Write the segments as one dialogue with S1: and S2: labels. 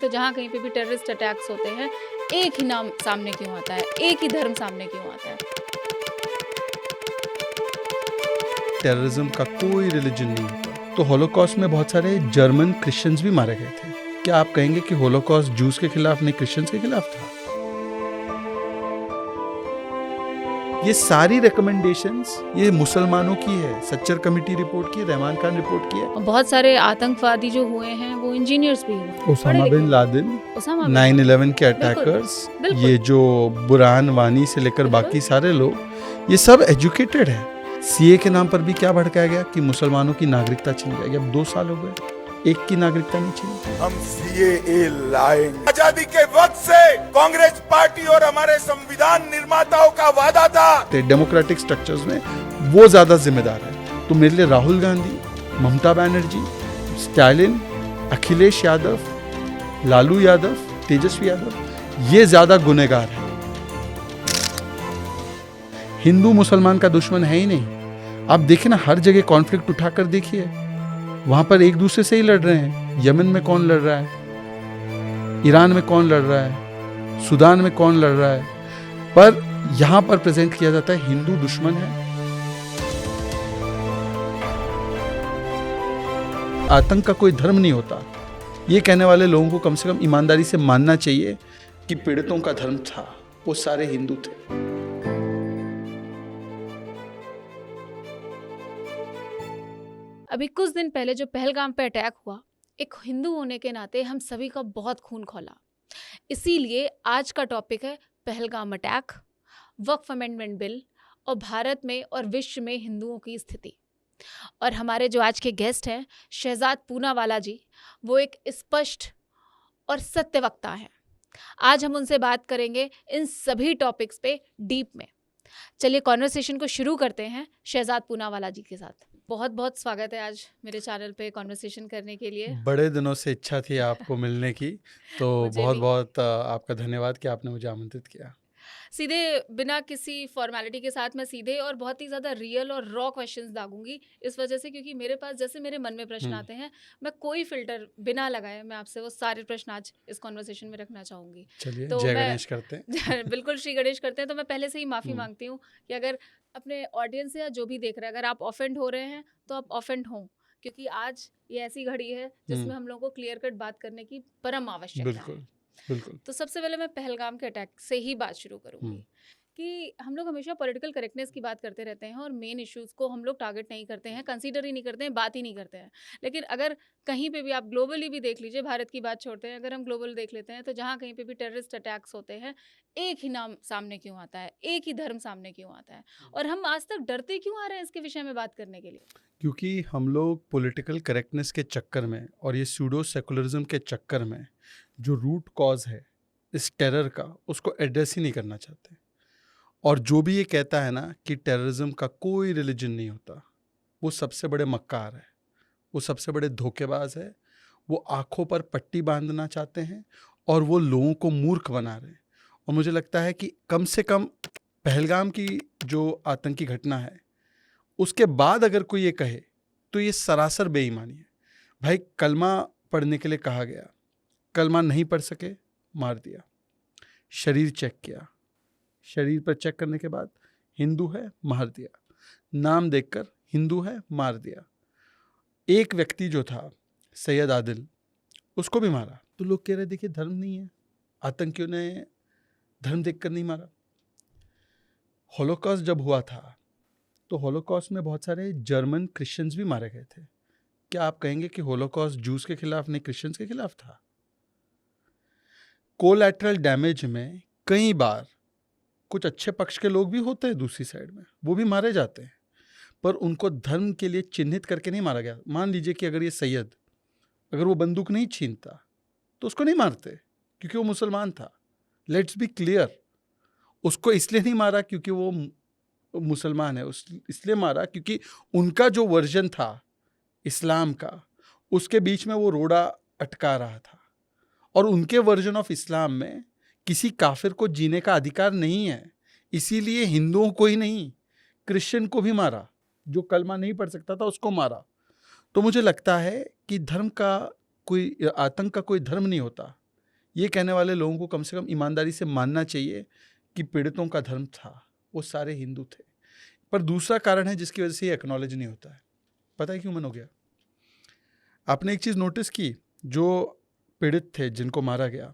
S1: तो जहाँ कहीं पे भी टेररिस्ट अटैक्स होते हैं, एक ही नाम सामने क्यों आता है? एक ही धर्म सामने क्यों आता है?
S2: टेररिज्म का कोई रिलीजन नहीं होता। तो होलोकॉस्ट में बहुत सारे जर्मन क्रिश्चियंस भी मारे गए थे। क्या आप कहेंगे कि होलोकॉस्ट जूस के खिलाफ नहीं, क्रिश्चियंस के खिलाफ था? ये सारी रिकमेंडेशंस ये मुसलमानों की है, सच्चर कमेटी रिपोर्ट की, रहमान खान रिपोर्ट की है।
S1: और बहुत सारे आतंकवादी जो हुए हैं वो इंजीनियर्स भी हुए।
S2: Osama bin Laden,
S1: Osama bin
S2: 9/11 के
S1: बिल्कुल,
S2: अटैकर्स,
S1: बिल्कुल।
S2: ये जो बुरहान वानी से लेकर
S1: बिल्कुल।
S2: बाकी सारे लोग, ये सब एजुकेटेड है। सीए के नाम पर भी क्या भड़काया गया कि मुसलमानों की नागरिकता छीन जाएगी। अब 2 साल हो गए, एक की नागरिकता नहीं छीनी।
S3: हम सीएए लाएंगे। आजादी के वक्त से कांग्रेस पार्टी और हमारे संविधान निर्माताओं का वादा था।
S2: डेमोक्रेटिक स्ट्रक्चर्स में वो ज्यादा जिम्मेदार है। तो मेरे लिए राहुल गांधी, ममता बनर्जी, स्टालिन, अखिलेश यादव, लालू यादव, तेजस्वी यादव, ये ज्यादा गुनहगार है। हिंदू मुसलमान का दुश्मन है ही नहीं। आप देखिए ना, हर जगह कॉन्फ्लिक्ट उठाकर देखिए, वहां पर एक दूसरे से ही लड़ रहे हैं। यमन में कौन लड़ रहा है, ईरान में कौन लड़ रहा है, सूडान में कौन लड़ रहा है, पर यहां पर प्रेजेंट किया जाता है हिंदू दुश्मन है। आतंक का कोई धर्म नहीं होता। ये कहने वाले लोगों को कम से कम ईमानदारी से मानना चाहिए कि पीड़ितों का धर्म था, वो सारे हिंदू थे।
S1: अभी कुछ दिन पहले जो पहलगाम पे अटैक हुआ, एक हिंदू होने के नाते हम सभी का बहुत खून खौला। इसीलिए आज का टॉपिक है पहलगाम अटैक, वक्फ अमेंडमेंट बिल और भारत में और विश्व में हिंदुओं की स्थिति। और हमारे जो आज के गेस्ट हैं शहजाद पूनावाला जी, वो एक स्पष्ट और सत्य वक्ता हैं। आज हम उनसे बात करेंगे इन सभी टॉपिक्स पे डीप में। चलिए कॉन्वर्सेशन को शुरू करते हैं शहजाद पूनावाला जी के साथ। बहुत बहुत स्वागत है आज मेरे चैनल पे कॉन्वर्सेशन करने के लिए।
S2: बड़े दिनों से इच्छा थी आपको मिलने की, तो
S1: मुझे
S2: बहुत
S1: भी।
S2: बहुत आपका धन्यवाद कि आपने मुझे आमंत्रित किया।
S1: सीधे बिना किसी फॉर्मेलिटी के साथ मैं सीधे और बहुत ही ज़्यादा रियल और रॉ क्वेश्चंस दागूंगी, इस वजह से क्योंकि मेरे पास जैसे मेरे मन में प्रश्न आते हैं, मैं कोई फिल्टर बिना लगाए मैं आपसे वो सारे प्रश्न आज इस कॉन्वर्सेशन में रखना चाहूँगी।
S2: चलिए
S1: तो
S2: जय
S1: मैं
S2: गणेश करते हैं।
S1: बिल्कुल श्री गणेश करते हैं। तो मैं पहले से ही माफ़ी मांगती हूँ कि अगर अपने ऑडियंस या जो भी देख रहा है, अगर आप ऑफेंड हो रहे हैं तो आप ऑफेंड हों, क्योंकि आज ये ऐसी घड़ी है जिसमें हम लोगों को क्लियर कट बात करने की परम आवश्यकता है।
S2: बिल्कुल बिल्कुल।
S1: तो सबसे पहले मैं पहलगाम के अटैक से ही बात शुरू करूंगी कि हम लोग हमेशा पॉलिटिकल करेक्टनेस की बात करते रहते हैं और मेन इश्यूज को हम लोग टारगेट नहीं करते हैं, कंसीडर ही नहीं करते हैं, बात ही नहीं करते हैं। लेकिन अगर कहीं पे भी आप ग्लोबली भी देख लीजिए, भारत की बात छोड़ते हैं, अगर हम ग्लोबल देख लेते हैं तो जहाँ कहीं पे भी टेररिस्ट अटैक्स होते हैं, एक ही नाम सामने क्यों आता है, एक ही धर्म सामने क्यों आता है, और हम आज तक डरते क्यों आ रहे हैं इसके विषय में बात करने के लिए?
S2: क्योंकि हम लोग पॉलिटिकल करेक्टनेस के चक्कर में और ये सूडो सेकुलरिज्म के चक्कर में जो रूट कॉज है इस टेरर का, उसको एड्रेस ही नहीं करना चाहते। और जो भी ये कहता है ना कि टेररिज्म का कोई रिलीजन नहीं होता, वो सबसे बड़े मक्कार है, वो सबसे बड़े धोखेबाज है। वो आंखों पर पट्टी बांधना चाहते हैं और वो लोगों को मूर्ख बना रहे हैं। और मुझे लगता है कि कम से कम पहलगाम की जो आतंकी घटना है उसके बाद अगर कोई ये कहे तो ये सरासर बेईमानी है। भाई, कलमा पढ़ने के लिए कहा गया, कलमा नहीं पढ़ सके, मार दिया। शरीर चेक किया, शरीर पर चेक करने के बाद हिंदू है, मार दिया। नाम देखकर हिंदू है, मार दिया। एक व्यक्ति जो था सैयद आदिल, उसको भी मारा। तो लोग कह रहे देखिए धर्म नहीं है, आतंकियों ने धर्म देखकर नहीं मारा। होलोकॉस्ट जब हुआ था तो होलोकॉस्ट में बहुत सारे जर्मन क्रिश्चियंस भी मारे गए थे। क्या आप कहेंगे कि होलोकॉस्ट जूस के खिलाफ नहीं, क्रिश्चियंस के खिलाफ था? कोलैटरल डैमेज में कई बार कुछ अच्छे पक्ष के लोग भी होते हैं दूसरी साइड में, वो भी मारे जाते हैं, पर उनको धर्म के लिए चिन्हित करके नहीं मारा गया। मान लीजिए कि अगर ये सैयद, अगर वो बंदूक नहीं छीनता तो उसको नहीं मारते क्योंकि वो मुसलमान था। लेट्स बी क्लियर, उसको इसलिए नहीं मारा क्योंकि वो मुसलमान है, इसलिए मारा क्योंकि उनका जो वर्जन था इस्लाम का, उसके बीच में वो रोड़ा अटका रहा था। और उनके वर्जन ऑफ इस्लाम में किसी काफिर को जीने का अधिकार नहीं है। इसीलिए हिंदुओं को ही नहीं, क्रिश्चियन को भी मारा। जो कलमा नहीं पढ़ सकता था उसको मारा। तो मुझे लगता है कि धर्म का कोई, आतंक का कोई धर्म नहीं होता। ये कहने वाले लोगों को कम से कम ईमानदारी से मानना चाहिए कि पीड़ितों का धर्म था, वो सारे हिंदू थे। पर दूसरा कारण है जिसकी वजह से ये एक्नॉलेज नहीं होता है। पता है क्यों मन हो गया? आपने एक चीज़ नोटिस की, जो पीड़ित थे जिनको मारा गया,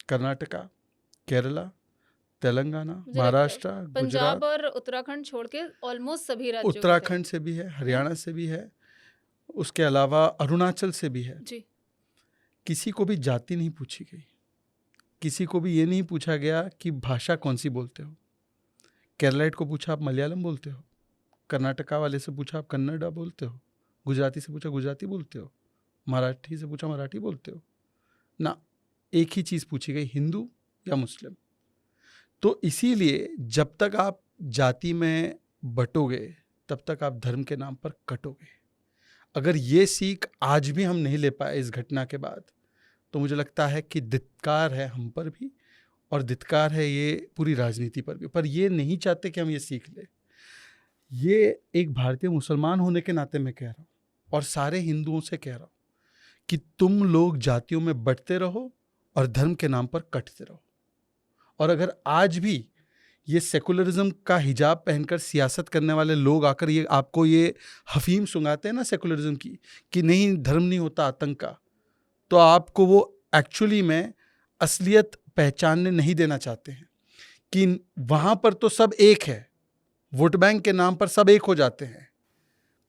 S2: कर्नाटका, केरला, तेलंगाना,
S1: मुझे लगता है
S2: महाराष्ट्र, गुजरात,
S1: पंजाब और उत्तराखंड छोड़ के ऑलमोस्ट सभी राज्यों के थे।
S2: उत्तराखंड से भी है, हरियाणा से भी है, उसके अलावा अरुणाचल से भी है।
S1: जी,
S2: किसी को भी जाति नहीं पूछी गई, किसी को भी ये नहीं पूछा गया कि भाषा कौन सी बोलते हो। केरलाइट को पूछा आप मलयालम बोलते हो, कर्नाटका वाले से पूछा आप कन्नड़ा बोलते हो, गुजराती से पूछा गुजराती बोलते हो, मराठी से पूछा मराठी बोलते हो ना। एक ही चीज़ पूछी गई, हिंदू या मुस्लिम। तो इसीलिए जब तक आप जाति में बटोगे तब तक आप धर्म के नाम पर कटोगे। अगर ये सीख आज भी हम नहीं ले पाए इस घटना के बाद, तो मुझे लगता है कि धिक्कार है हम पर भी और धिक्कार है ये पूरी राजनीति पर भी। पर ये नहीं चाहते कि हम ये सीख लें। ये एक भारतीय मुसलमान होने के नाते मैं कह रहा हूँ और सारे हिंदुओं से कह रहा हूँ कि तुम लोग जातियों में बंटते रहो और धर्म के नाम पर कटते रहो। और अगर आज भी ये सेकुलरिज्म का हिजाब पहनकर सियासत करने वाले लोग आकर ये आपको ये हफीम सुंगाते हैं ना सेकुलरिज्म की, कि नहीं धर्म नहीं होता आतंक का, तो आपको वो एक्चुअली में असलियत पहचानने नहीं देना चाहते हैं कि वहाँ पर तो सब एक है। वोट बैंक के नाम पर सब एक हो जाते हैं,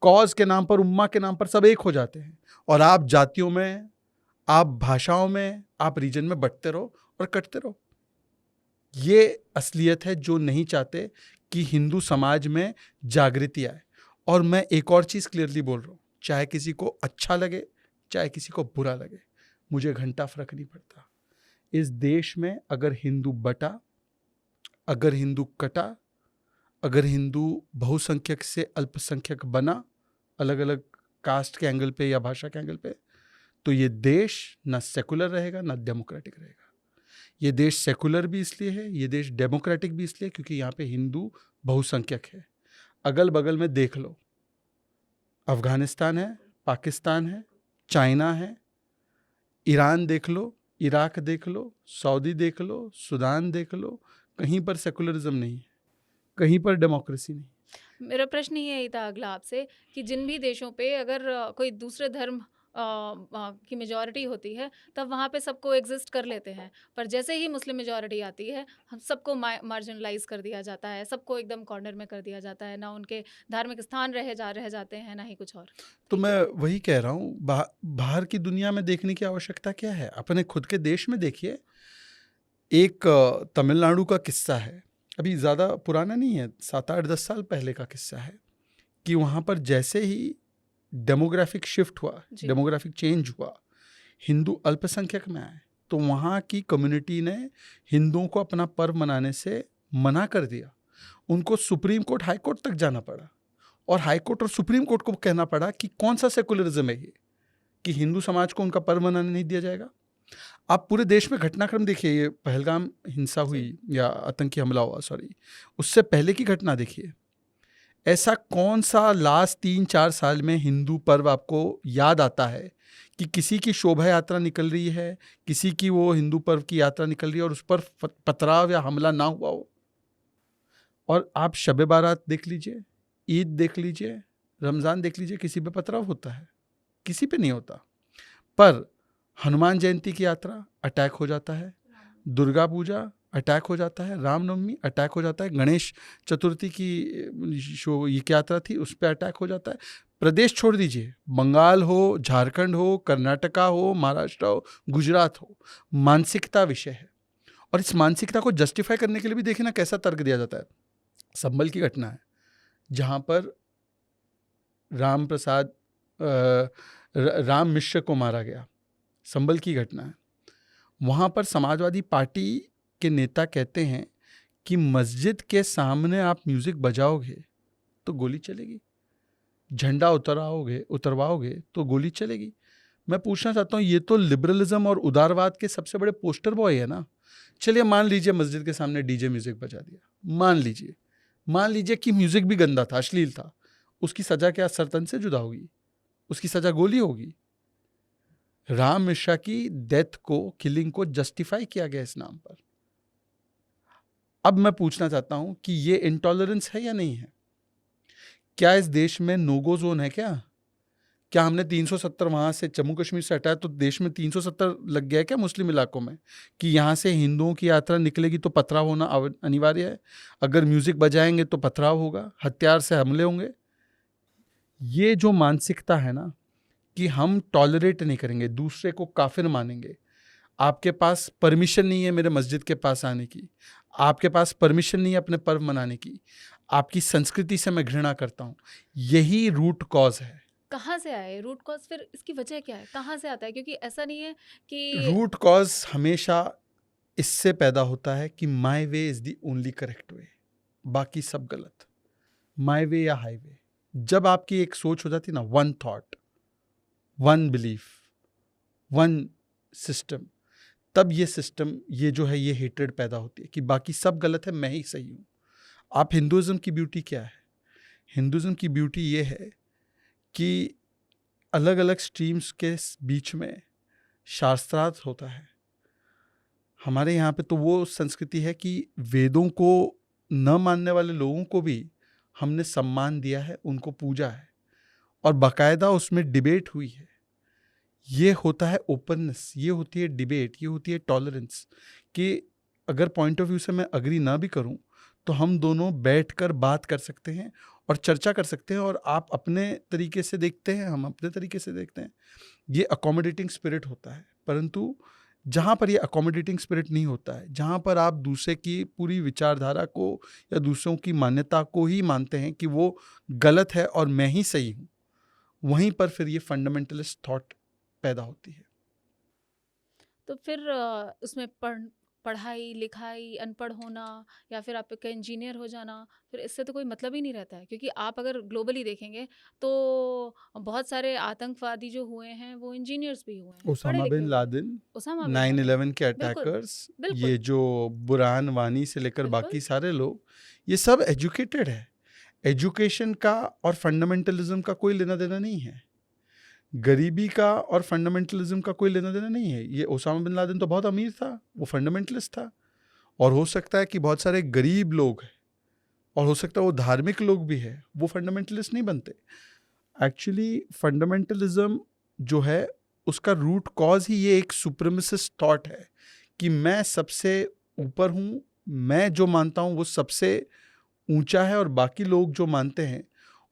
S2: कॉज के नाम पर, उम्मा के नाम पर सब एक हो जाते हैं, और आप जातियों में, आप भाषाओं में, आप रीजन में बंटते रहो और कटते रहो। ये असलियत है जो नहीं चाहते कि हिंदू समाज में जागृति आए। और मैं एक और चीज़ क्लियरली बोल रहा हूँ, चाहे किसी को अच्छा लगे चाहे किसी को बुरा लगे, मुझे घंटा फर्क नहीं पड़ता। इस देश में अगर हिंदू बटा, अगर हिंदू कटा, अगर हिंदू बहुसंख्यक से अल्पसंख्यक बना, अलग अलग कास्ट के एंगल पे या भाषा के एंगल पे, तो ये देश ना सेकुलर रहेगा ना डेमोक्रेटिक रहेगा। ये देश सेकुलर भी इसलिए है, ये देश डेमोक्रेटिक भी इसलिए क्योंकि यहाँ पे हिंदू बहुसंख्यक है। अगल बगल में देख लो, अफगानिस्तान है, पाकिस्तान है, चाइना है, ईरान देख लो, इराक देख लो, सऊदी देख लो, सूडान देख लो, कहीं पर सेकुलरिज्म नहीं है, कहीं पर डेमोक्रेसी नहीं।
S1: मेरा प्रश्न ही यही था अगला आपसे कि जिन भी देशों पे अगर कोई दूसरे धर्म की मेजॉरिटी होती है तब वहाँ पे सबको एग्जिस्ट कर लेते हैं, पर जैसे ही मुस्लिम मेजॉरिटी आती है हम सबको मार्जिनलाइज कर दिया जाता है, सबको एकदम कॉर्नर में कर दिया जाता है, ना उनके धार्मिक स्थान रह जाते हैं, ना ही कुछ और।
S2: तो मैं वही कह रहा हूँ, बाहर की दुनिया में देखने की आवश्यकता क्या है, अपने खुद के देश में देखिए। एक तमिलनाडु का किस्सा है, अभी ज़्यादा पुराना नहीं है, 7-8-10 साल पहले का किस्सा है, कि वहाँ पर जैसे ही डेमोग्राफिक शिफ्ट हुआ, डेमोग्राफिक चेंज हुआ, हिंदू अल्पसंख्यक में आए, तो वहाँ की कम्युनिटी ने हिंदुओं को अपना पर्व मनाने से मना कर दिया। उनको सुप्रीम कोर्ट, हाई कोर्ट तक जाना पड़ा, और हाई कोर्ट और सुप्रीम कोर्ट को कहना पड़ा कि कौन सा सेकुलरिज्म है ये, कि हिंदू समाज को उनका पर्व मनाने नहीं दिया जाएगा। आप पूरे देश में घटनाक्रम देखिए, ये पहलगाम हिंसा हुई या आतंकी हमला हुआ, उससे पहले की घटना देखिए। ऐसा कौन सा लास्ट 3-4 साल में हिंदू पर्व आपको याद आता है कि किसी की शोभा यात्रा निकल रही है, किसी की वो हिंदू पर्व की यात्रा निकल रही है और उस पर पथराव या हमला ना हुआ हो? और आप शब बारात देख लीजिए, ईद देख लीजिए, रमज़ान देख लीजिए, किसी पे पथराव होता है? किसी पे नहीं होता। पर हनुमान जयंती की यात्रा अटैक हो जाता है, दुर्गा पूजा अटैक हो जाता है, रामनवमी अटैक हो जाता है, गणेश चतुर्थी की ये यात्रा थी उस पर अटैक हो जाता है। प्रदेश छोड़ दीजिए, बंगाल हो, झारखंड हो, कर्नाटका हो, महाराष्ट्र हो, गुजरात हो, मानसिकता विषय है। और इस मानसिकता को जस्टिफाई करने के लिए भी देखिए ना कैसा तर्क दिया जाता है। संभल की घटना है जहाँ पर राम मिश्र को मारा गया, संभल की घटना है। वहाँ पर समाजवादी पार्टी के नेता कहते हैं कि मस्जिद के सामने आप म्यूजिक बजाओगे तो गोली चलेगी, झंडा उतरवाओगे तो गोली चलेगी। मैं पूछना चाहता हूँ, ये तो लिबरलिज्म और उदारवाद के सबसे बड़े पोस्टर बॉय है ना। चलिए मान लीजिए मस्जिद के सामने डीजे म्यूजिक बजा दिया, मान लीजिए कि म्यूजिक भी गंदा था, अश्लील था, उसकी सजा क्या सरतन से जुदा होगी? उसकी सजा गोली होगी। राम मिश्रा की डेथ को, किलिंग को जस्टिफाई किया गया इस नाम पर। अब मैं पूछना चाहता हूं कि ये इंटॉलरेंस है या नहीं है? क्या इस देश में नो गो जोन है क्या हमने 370 वहां से जम्मू कश्मीर से हटाया तो देश में 370 लग गया है क्या मुस्लिम इलाकों में, कि यहाँ से हिंदुओं की यात्रा निकलेगी तो पथराव होना अनिवार्य है, अगर म्यूजिक बजाएंगे तो पथराव होगा, हथियार से हमले होंगे? ये जो मानसिकता है ना कि हम टॉलरेट नहीं करेंगे, दूसरे को काफिर मानेंगे, आपके पास परमिशन नहीं है मेरे मस्जिद के पास आने की, आपके पास परमिशन नहीं है अपने पर्व मनाने की, आपकी संस्कृति से मैं घृणा करता हूँ, यही रूट कॉज है।
S1: कहाँ से आए रूट कॉज? फिर इसकी वजह क्या है, कहाँ से आता है? क्योंकि ऐसा नहीं है कि
S2: रूट कॉज हमेशा इससे पैदा होता है कि my way is the only correct way, बाकी सब गलत। माई वे या हाईवे, जब आपकी एक सोच हो जाती ना, one thought, one belief, one system, तब ये सिस्टम, ये जो है, ये हेट्रेड पैदा होती है कि बाकी सब गलत है, मैं ही सही हूँ। आप हिंदुइज्म की ब्यूटी क्या है? हिंदुइज्म की ब्यूटी ये है कि अलग अलग स्ट्रीम्स के बीच में शास्त्रार्थ होता है। हमारे यहाँ पे तो वो संस्कृति है कि वेदों को न मानने वाले लोगों को भी हमने सम्मान दिया है, उनको पूजा है, और बाकायदा उसमें डिबेट हुई है। ये होता है ओपननेस, ये होती है डिबेट, ये होती है टॉलरेंस, कि अगर पॉइंट ऑफ व्यू से मैं अग्री ना भी करूं तो हम दोनों बैठकर बात कर सकते हैं और चर्चा कर सकते हैं, और आप अपने तरीके से देखते हैं, हम अपने तरीके से देखते हैं। ये अकोमोडेटिंग स्पिरिट होता है। परंतु जहाँ पर ये अकोमोडेटिंग स्पिरिट नहीं होता है, जहाँ पर आप दूसरे की पूरी विचारधारा को या दूसरों की मान्यता को ही मानते हैं कि वो गलत है और मैं ही सही हूँ, वहीं पर फिर ये फंडामेंटलिस्ट थॉट पैदा होती है।
S1: तो फिर उसमें पढ़ाई लिखाई, अनपढ़ होना, या फिर आपका इंजीनियर हो जाना, फिर इससे तो कोई मतलब ही नहीं रहता है। क्योंकि आप अगर ग्लोबली देखेंगे तो बहुत सारे आतंकवादी जो हुए हैं वो इंजीनियर्स भी हुए हैं, पढ़े
S2: ओसामा
S1: लिखे
S2: बिन
S1: हुए हैं।
S2: लादेन,
S1: उसामा बिन लादेन,
S2: 9/11 के
S1: बिल्कुल
S2: अटैकर्स, ये
S1: बिल्कुल
S2: जो बुरहान वानी से लेकर
S1: बिल्कुल।
S2: बाकी सारे लोग, ये सब एजुकेटेड है। एजुकेशन का और फंडामेंटलिज्म का कोई लेना देना नहीं है, गरीबी का और फंडामेंटलिज्म का कोई लेना देना नहीं है। ये ओसामा बिन लादेन तो बहुत अमीर था, वो फंडामेंटलिस्ट था, और हो सकता है कि बहुत सारे गरीब लोग हैं, और हो सकता है वो धार्मिक लोग भी है, वो फंडामेंटलिस्ट नहीं बनते। एक्चुअली फंडामेंटलिज्म जो है उसका रूट कॉज ही ये एक सुप्रीमेसिस्ट थॉट है कि मैं सबसे ऊपर हूँ, मैं जो मानता हूँ वो सबसे ऊंचा है, और बाकी लोग जो मानते हैं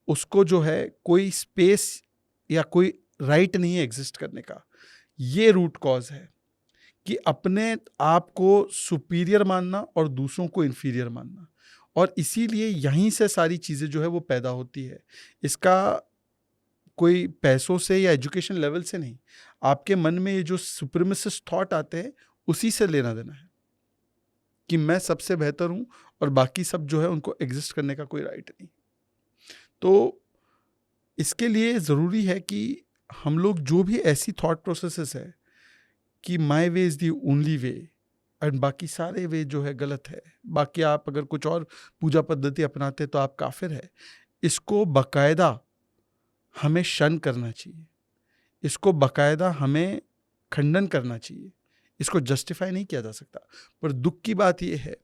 S2: उसको जो है कोई स्पेस या कोई राइट नहीं है एग्जिस्ट करने का। ये रूट कॉज है कि अपने आप को सुपीरियर मानना और दूसरों को इन्फीरियर मानना, और इसीलिए यहीं से सारी चीज़ें जो है वो पैदा होती है। इसका कोई पैसों से या एजुकेशन लेवल से नहीं, आपके मन में ये जो सुप्रीमेसिस्ट थॉट आते हैं उसी से लेना देना है कि मैं सबसे बेहतर हूँ और बाकी सब जो है उनको एग्जिस्ट करने का कोई राइट नहीं। तो इसके लिए ज़रूरी है कि हम लोग जो भी ऐसी थॉट प्रोसेसेस है कि my way is the only way and बाकी सारे वे जो है गलत है, बाकी आप अगर कुछ और पूजा पद्धति अपनाते तो आप काफिर है, इसको बाकायदा हमें शन करना चाहिए, इसको बाकायदा हमें खंडन करना चाहिए, इसको जस्टिफाई नहीं किया जा सकता। पर दुख की बात यह है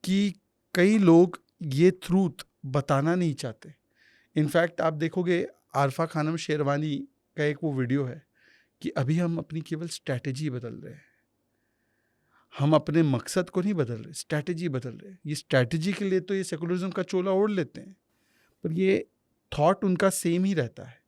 S2: कि कई लोग ये ट्रूथ बताना नहीं चाहते। इनफैक्ट आप देखोगे आरफा खानम शेरवानी का एक वो वीडियो है कि अभी हम अपनी केवल स्ट्रैटेजी बदल रहे हैं, हम अपने मकसद को नहीं बदल रहे, स्ट्रैटेजी बदल रहे हैं। ये स्ट्रैटेजी के लिए तो ये सेकुलरिज्म का चोला ओढ़ लेते हैं, पर ये थॉट उनका सेम ही रहता है।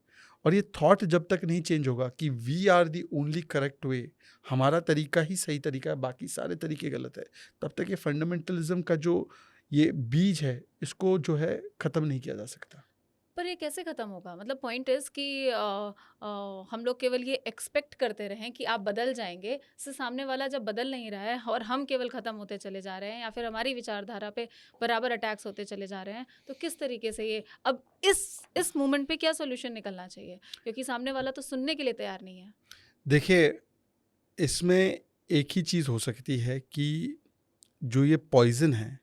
S2: और ये थॉट जब तक नहीं चेंज होगा कि we are the only correct way, हमारा तरीका ही सही तरीका है, बाकी सारे तरीके गलत है, तब तक ये फंडामेंटलिज्म का जो ये बीज है इसको जो है ख़त्म नहीं किया जा सकता।
S1: पर ये कैसे ख़त्म होगा? मतलब पॉइंट इज़ कि हम लोग केवल ये एक्सपेक्ट करते रहें कि आप बदल जाएंगे, से सामने वाला जब बदल नहीं रहा है और हम केवल ख़त्म होते चले जा रहे हैं, या फिर हमारी विचारधारा पे बराबर अटैक्स होते चले जा रहे हैं, तो किस तरीके से ये अब इस मोमेंट पे क्या सोल्यूशन निकलना चाहिए? क्योंकि सामने वाला तो सुनने के लिए तैयार नहीं है।
S2: देखिए, इसमें एक ही चीज़ हो सकती है कि जो ये पॉइज़न है,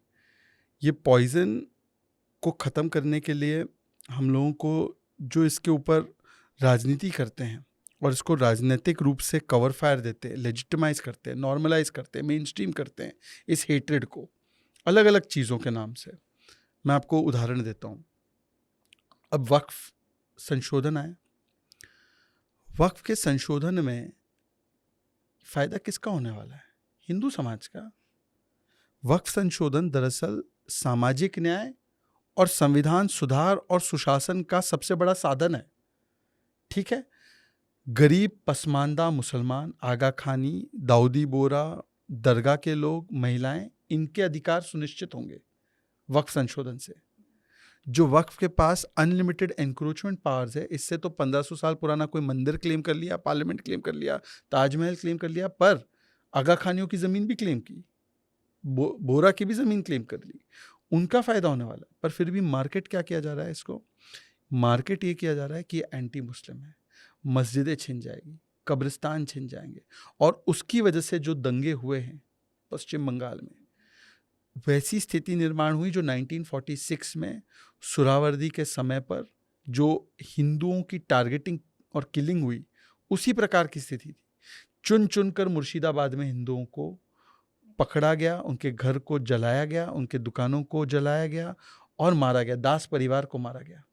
S2: ये पॉइज़न को ख़त्म करने के लिए हम लोगों को जो इसके ऊपर राजनीति करते हैं और इसको राजनीतिक रूप से कवर फायर देते हैं, लेजिटिमाइज करते हैं, नॉर्मलाइज करते हैं, मेन स्ट्रीम करते हैं इस हेट्रेड को अलग अलग चीज़ों के नाम से। मैं आपको उदाहरण देता हूँ। अब वक्फ संशोधन आया, वक्फ के संशोधन में फ़ायदा किसका होने वाला है? हिंदू समाज का। वक्फ संशोधन दरअसल सामाजिक न्याय और संविधान सुधार और सुशासन का सबसे बड़ा साधन है। ठीक है, गरीब, पसमानदा मुसलमान, आगा खानी, दाऊदी बोरा, दरगाह के लोग, महिलाएं, इनके अधिकार सुनिश्चित होंगे वक्फ संशोधन से। जो वक्फ के पास अनलिमिटेड एनक्रोचमेंट पावर्स है, इससे तो 1500 साल पुराना कोई मंदिर क्लेम कर लिया, पार्लियामेंट क्लेम कर लिया, ताजमहल क्लेम कर लिया, पर आगा खानियों की ज़मीन भी क्लेम की, बोरा की भी ज़मीन क्लेम कर ली, उनका फ़ायदा होने वाला है। पर फिर भी मार्केट क्या किया जा रहा है इसको? मार्केट ये किया जा रहा है कि ये एंटी मुस्लिम है, मस्जिदें छिन जाएगी, कब्रिस्तान छिन जाएंगे। और उसकी वजह से जो दंगे हुए हैं पश्चिम बंगाल में, वैसी स्थिति निर्माण हुई जो 1946 में सुहरावर्दी के समय पर जो हिंदुओं की टारगेटिंग और किलिंग हुई, उसी प्रकार की स्थिति थी। चुन चुन कर मुर्शिदाबाद में हिंदुओं को पकड़ा गया, उनके घर को जलाया गया, उनके दुकानों को जलाया गया और मारा गया, दास परिवार को मारा गया।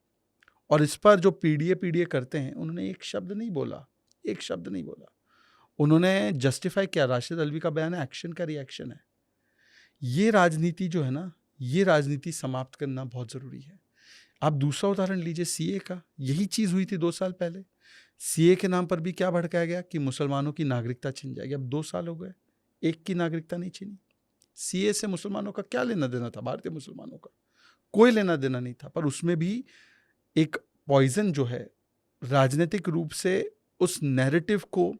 S2: और इस पर जो पीडीए करते हैं, उन्होंने एक शब्द नहीं बोला, एक शब्द नहीं बोला। उन्होंने जस्टिफाई किया, राशिद अल्वी का बयान है, एक्शन का रिएक्शन है। ये राजनीति जो है ना, ये राजनीति समाप्त करना बहुत ज़रूरी है। आप दूसरा उदाहरण लीजिए सीए का, यही चीज़ हुई थी 2 साल पहले। सीए के नाम पर भी क्या भड़काया गया कि मुसलमानों की नागरिकता छिन जाएगी। अब 2 साल हो गए, एक की नागरिकता नहीं छिनी। सीए से मुसलमानों का क्या लेना देना था? भारतीय मुसलमानों का कोई लेना देना नहीं था। पर उसमें भी एक पॉइजन जो है, राजनीतिक रूप से उस नैरेटिव को,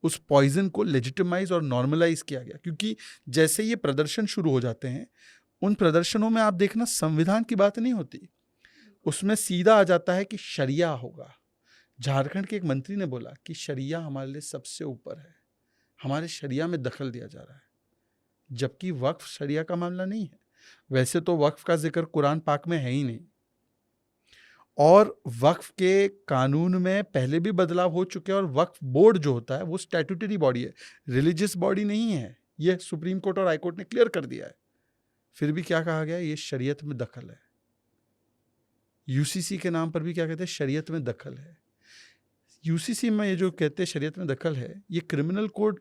S2: उस पॉइजन को लेजिटिमाइज और नॉर्मलाइज किया गया। क्योंकि जैसे ये प्रदर्शन शुरू हो जाते हैं, उन प्रदर्शनों में आप देखना संविधान की बात नहीं होती, उसमें सीधा आ जाता है कि शरिया होगा। झारखंड के एक मंत्री ने बोला कि शरिया हमारे लिए सबसे ऊपर है, हमारे शरिया में दखल दिया जा रहा है, जबकि वक्फ शरिया का मामला नहीं है। वैसे तो वक्फ का जिक्र कुरान पाक में है ही नहीं, और वक्फ के कानून में पहले भी बदलाव हो चुके हैं। और वक्फ बोर्ड जो होता है वो स्टैट्यूटरी बॉडी है, रिलीजियस बॉडी नहीं है। ये सुप्रीम कोर्ट और हाई कोर्ट ने क्लियर कर दिया है। फिर भी क्या कहा गया? ये शरीयत में दखल है। यूसीसी के नाम पर भी क्या कहते हैं? शरीयत में दखल है। यूसीसी में ये जो कहते हैं शरीयत में दखल है, ये क्रिमिनल कोड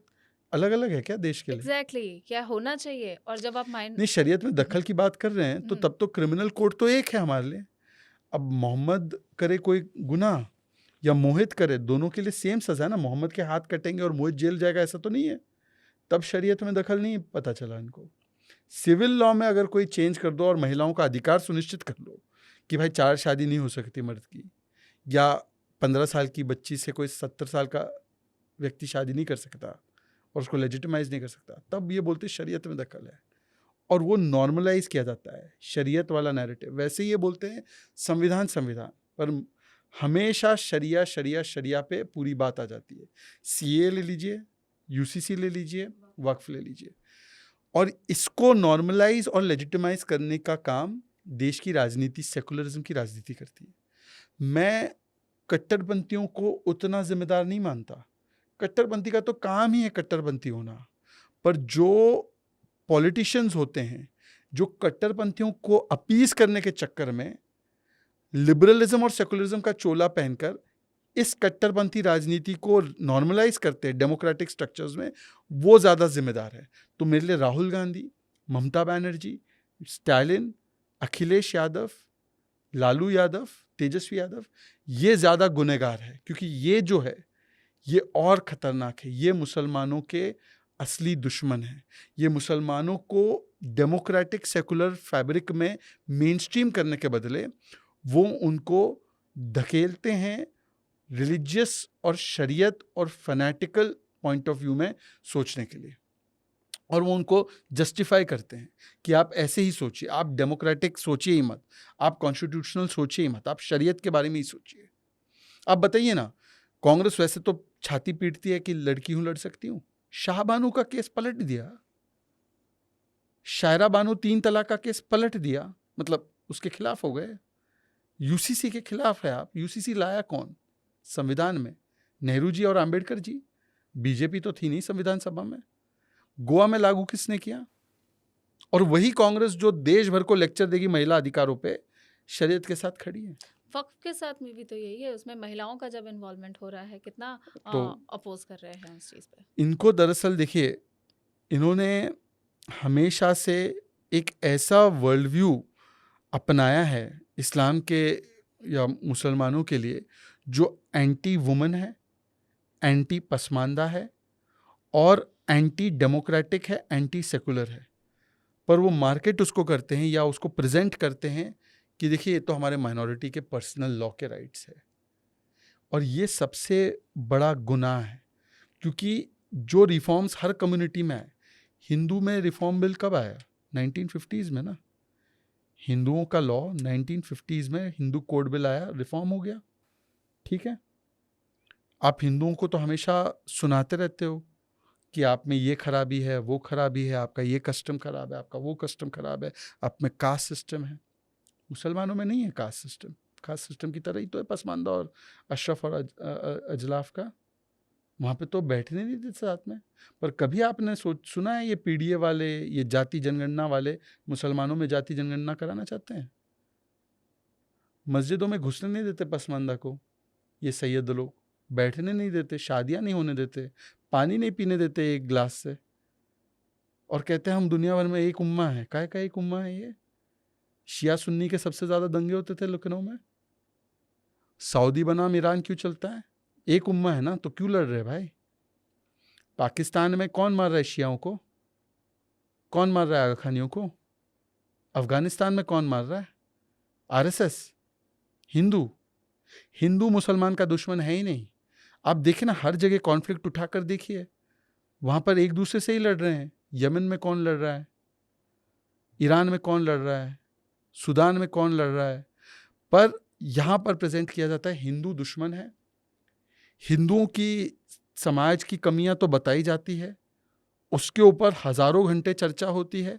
S2: अलग अलग है क्या देश के लिए?
S1: एग्जैक्टली क्या होना चाहिए? और जब आप
S2: नहीं, शरीयत में दखल की बात कर रहे हैं तो तब तो क्रिमिनल कोड तो एक है हमारे लिए। अब मोहम्मद करे कोई गुनाह या मोहित करे, दोनों के लिए सेम सजा है ना। मोहम्मद के हाथ कटेंगे और मोहित जेल जाएगा, ऐसा तो नहीं है। तब शरीयत में दखल नहीं पता चला इनको। सिविल लॉ में अगर कोई चेंज कर दो और महिलाओं का अधिकार सुनिश्चित कर लो कि भाई 4 शादी नहीं हो सकती मर्द की, या 15 साल की बच्ची से कोई 70 साल का व्यक्ति शादी नहीं कर सकता और उसको लेजिटिमाइज नहीं कर सकता, तब ये बोलते शरीयत में दखल है। और वो नॉर्मलाइज किया जाता है शरीयत वाला नैरेटिव। वैसे ये बोलते हैं संविधान, पर हमेशा शरिया पे पूरी बात आ जाती है। सीए ले लीजिए, यूसीसी ले लीजिए, वक्फ ले लीजिए, और इसको नॉर्मलाइज और लेजिटिमाइज करने का काम देश की राजनीति, सेकुलरिज्म की राजनीति करती है। मैं कट्टरपंथियों को उतना जिम्मेदार नहीं मानता। कट्टरपंथी का तो काम ही है कट्टरपंथी होना। पर जो पॉलिटिशियंस होते हैं जो कट्टरपंथियों को अपीज करने के चक्कर में लिबरलिज्म और सेकुलरिज्म का चोला पहनकर इस कट्टरपंथी राजनीति को नॉर्मलाइज करते हैं डेमोक्रेटिक स्ट्रक्चर्स में, वो ज़्यादा जिम्मेदार है। तो मेरे लिए राहुल गांधी, ममता बनर्जी, स्टालिन, अखिलेश यादव, लालू यादव, तेजस्वी यादव, ये ज़्यादा गुनहगार है। क्योंकि ये जो है ये और ख़तरनाक है। ये मुसलमानों के असली दुश्मन है। ये मुसलमानों को डेमोक्रेटिक सेकुलर फैब्रिक में मेनस्ट्रीम करने के बदले वो उनको धकेलते हैं रिलीजियस और शरीयत और फैनेटिकल पॉइंट ऑफ व्यू में सोचने के लिए, और वो उनको जस्टिफाई करते हैं कि आप ऐसे ही सोचिए, आप डेमोक्रेटिक सोचिए ही मत, आप कॉन्स्टिट्यूशनल सोचिए ही मत, आप शरीयत के बारे में ही सोचिए। आप बताइए ना, कांग्रेस वैसे तो छाती पीटती है कि लड़की हूँ, लड़ सकती हूँ। शाहबानू का केस पलट दिया, शायरा बानू 3 तलाक का केस पलट दिया, मतलब उसके खिलाफ हो गए। यूसीसी के खिलाफ है आप। यूसीसी लाया कौन? संविधान में नेहरू जी और अंबेडकर जी, बीजेपी तो थी नहीं संविधान सभा में। गोवा में लागू किसने किया? और वही कांग्रेस जो देश भर को लेक्चर देगी महिला अधिकारों पे, शरीयत के साथ खड़ी है।
S1: वक्फ के साथ में भी तो यही है, उसमें महिलाओं का जब इन्वॉल्वमेंट हो रहा है, कितना
S2: तो
S1: अपोज कर रहे हैं उस चीज़ पे।
S2: इनको दरअसल देखिए, इन्होंने हमेशा से एक ऐसा वर्ल्ड व्यू अपनाया है इस्लाम के या मुसलमानों के लिए जो एंटी वुमन है, एंटी पसमानदा है और एंटी डेमोक्रेटिक है, एंटी सेकुलर है। पर वो मार्केट उसको करते हैं या उसको प्रेजेंट करते हैं कि देखिए ये तो हमारे माइनॉरिटी के पर्सनल लॉ के राइट्स है। और ये सबसे बड़ा गुनाह है, क्योंकि जो रिफॉर्म्स हर कम्युनिटी में आए, हिंदू में रिफॉर्म बिल कब आया? 1950s में ना। हिंदुओं का लॉ 1950s में हिंदू कोड बिल आया, रिफॉर्म हो गया। ठीक है, आप हिंदुओं को तो हमेशा सुनाते रहते हो कि आप में ये खराबी है, वो खराबी है, आपका ये कस्टम खराब है, आपका वो कस्टम खराब है, आप में कास्ट सिस्टम है। मुसलमानों में नहीं है कास्ट सिस्टम। कास्ट सिस्टम की तरह ही तो है पसमानदा और अशरफ और अजलाफ का। वहाँ पे तो बैठने नहीं देते साथ में। पर कभी आपने सुना है ये पीडीए वाले, ये जाति जनगणना वाले मुसलमानों में जाति जनगणना कराना चाहते हैं? मस्जिदों में घुसने नहीं देते पसमानदा को ये सैयद लोग, बैठने नहीं देते, शादियां नहीं होने देते, पानी नहीं पीने देते एक गिलास से, और कहते हैं हम दुनिया भर में एक उम्मा है। काय का एक उम्मा है ये? शिया सुन्नी के सबसे ज्यादा दंगे होते थे लखनऊ में। सऊदी बनाम ईरान क्यों चलता है? एक उम्मा है ना, तो क्यों लड़ रहे भाई? पाकिस्तान में कौन मार रहा है शियाओं को? कौन मार रहा है आगा खानियों को? अफगानिस्तान में कौन मार रहा है? आरएसएस। हिंदू मुसलमान का दुश्मन है ही नहीं। आप देखिए ना, हर जगह कॉन्फ्लिक्ट उठाकर देखिए, वहां पर एक दूसरे से ही लड़ रहे हैं। यमन में कौन लड़ रहा है? ईरान में कौन लड़ रहा है? सूडान में कौन लड़ रहा है? पर यहां पर प्रेजेंट किया जाता है हिंदू दुश्मन है। हिंदुओं की समाज की कमियां तो बताई जाती है, उसके ऊपर हजारों घंटे चर्चा होती है।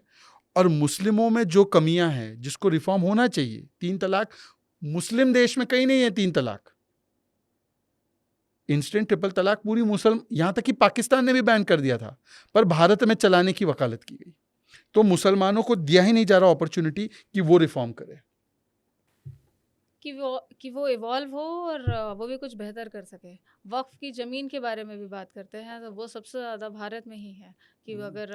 S2: और मुस्लिमों में जो कमियां हैं जिसको रिफॉर्म होना चाहिए, 3 तलाक, मुस्लिम देश में कहीं नहीं है 3 तलाक। इंस्टेंट ट्रिपल तलाक पूरी मुसलमान, यहां तक कि पाकिस्तान ने भी बैन कर दिया था, पर भारत में चलाने की वकालत की गई। तो मुसलमानों को दिया ही नहीं जा रहा अपॉर्चुनिटी कि वो रिफॉर्म करे,
S1: कि वो इवॉल्व हो और वो भी कुछ बेहतर कर सके। वक्फ की ज़मीन के बारे में भी बात करते हैं तो वो सबसे ज़्यादा भारत में ही है कि अगर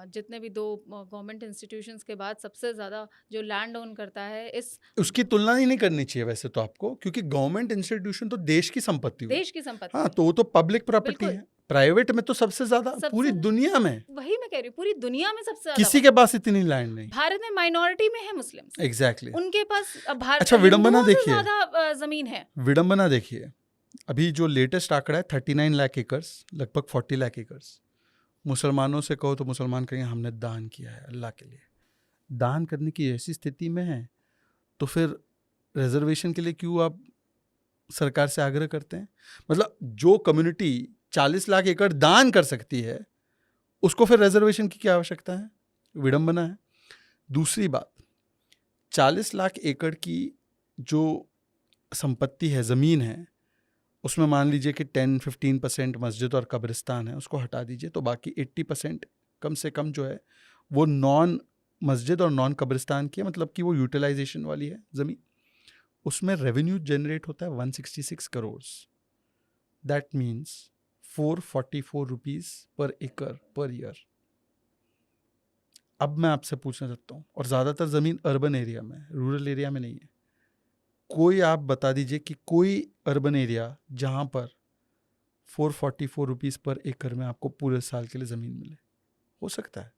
S1: जितने भी 2 गवर्नमेंट इंस्टीट्यूशंस के बाद सबसे ज़्यादा जो लैंड ओन करता है इस,
S2: उसकी तुलना ही नहीं करनी चाहिए वैसे तो आपको, क्योंकि गवर्नमेंट इंस्टीट्यूशन तो देश की संपत्ति हुई।
S1: देश की संपत्ति।
S2: हाँ, तो वो तो पब्लिक प्रॉपर्टी
S1: बिल्कुल।
S2: है। प्राइवेट में तो सबसे ज्यादा पूरी दुनिया में,
S1: वही मैं कह रही हूँ, पूरी दुनिया में सबसे ज्यादा
S2: किसी के पास इतनी लैंड नहीं।
S1: भारत में माइनॉरिटी में है मुस्लिम,
S2: एग्जैक्टली
S1: उनके पास
S2: अच्छा, विडंबना
S1: हिंदुओं से
S2: देखिए,
S1: ज्यादा जमीन है।
S2: विडंबना देखिए, अभी जो लेटेस्ट आंकड़ा है 39 लाख एकर्स, लगभग 40 लाख एकर्स। मुसलमानों से कहो तो मुसलमान कहेंगे हमने दान किया है अल्लाह के लिए। दान करने की ऐसी स्थिति में है तो फिर रिजर्वेशन के लिए क्यों आप सरकार से आग्रह करते हैं? मतलब जो कम्युनिटी 40 लाख एकड़ दान कर सकती है उसको फिर रिजर्वेशन की क्या आवश्यकता है? विडंबना है। दूसरी बात, 40 लाख एकड़ की जो संपत्ति है, ज़मीन है, उसमें मान लीजिए कि 10-15% मस्जिद और कब्रिस्तान है, उसको हटा दीजिए तो बाकी 80% कम से कम जो है वो नॉन मस्जिद और नॉन कब्रिस्तान की है, मतलब कि वो यूटिलाइजेशन वाली है ज़मीन। उसमें रेवेन्यू जनरेट होता है 166 करोड़। दैट मीन्स 444 रुपीज़ पर एकड़ पर ईयर। अब मैं आपसे पूछना चाहता हूँ, और ज़्यादातर ज़मीन अर्बन एरिया में, रूरल एरिया में नहीं है, कोई आप बता दीजिए कि कोई अर्बन एरिया जहाँ पर 444 रुपीज़ पर एकड़ में आपको पूरे साल के लिए ज़मीन मिले? हो सकता है।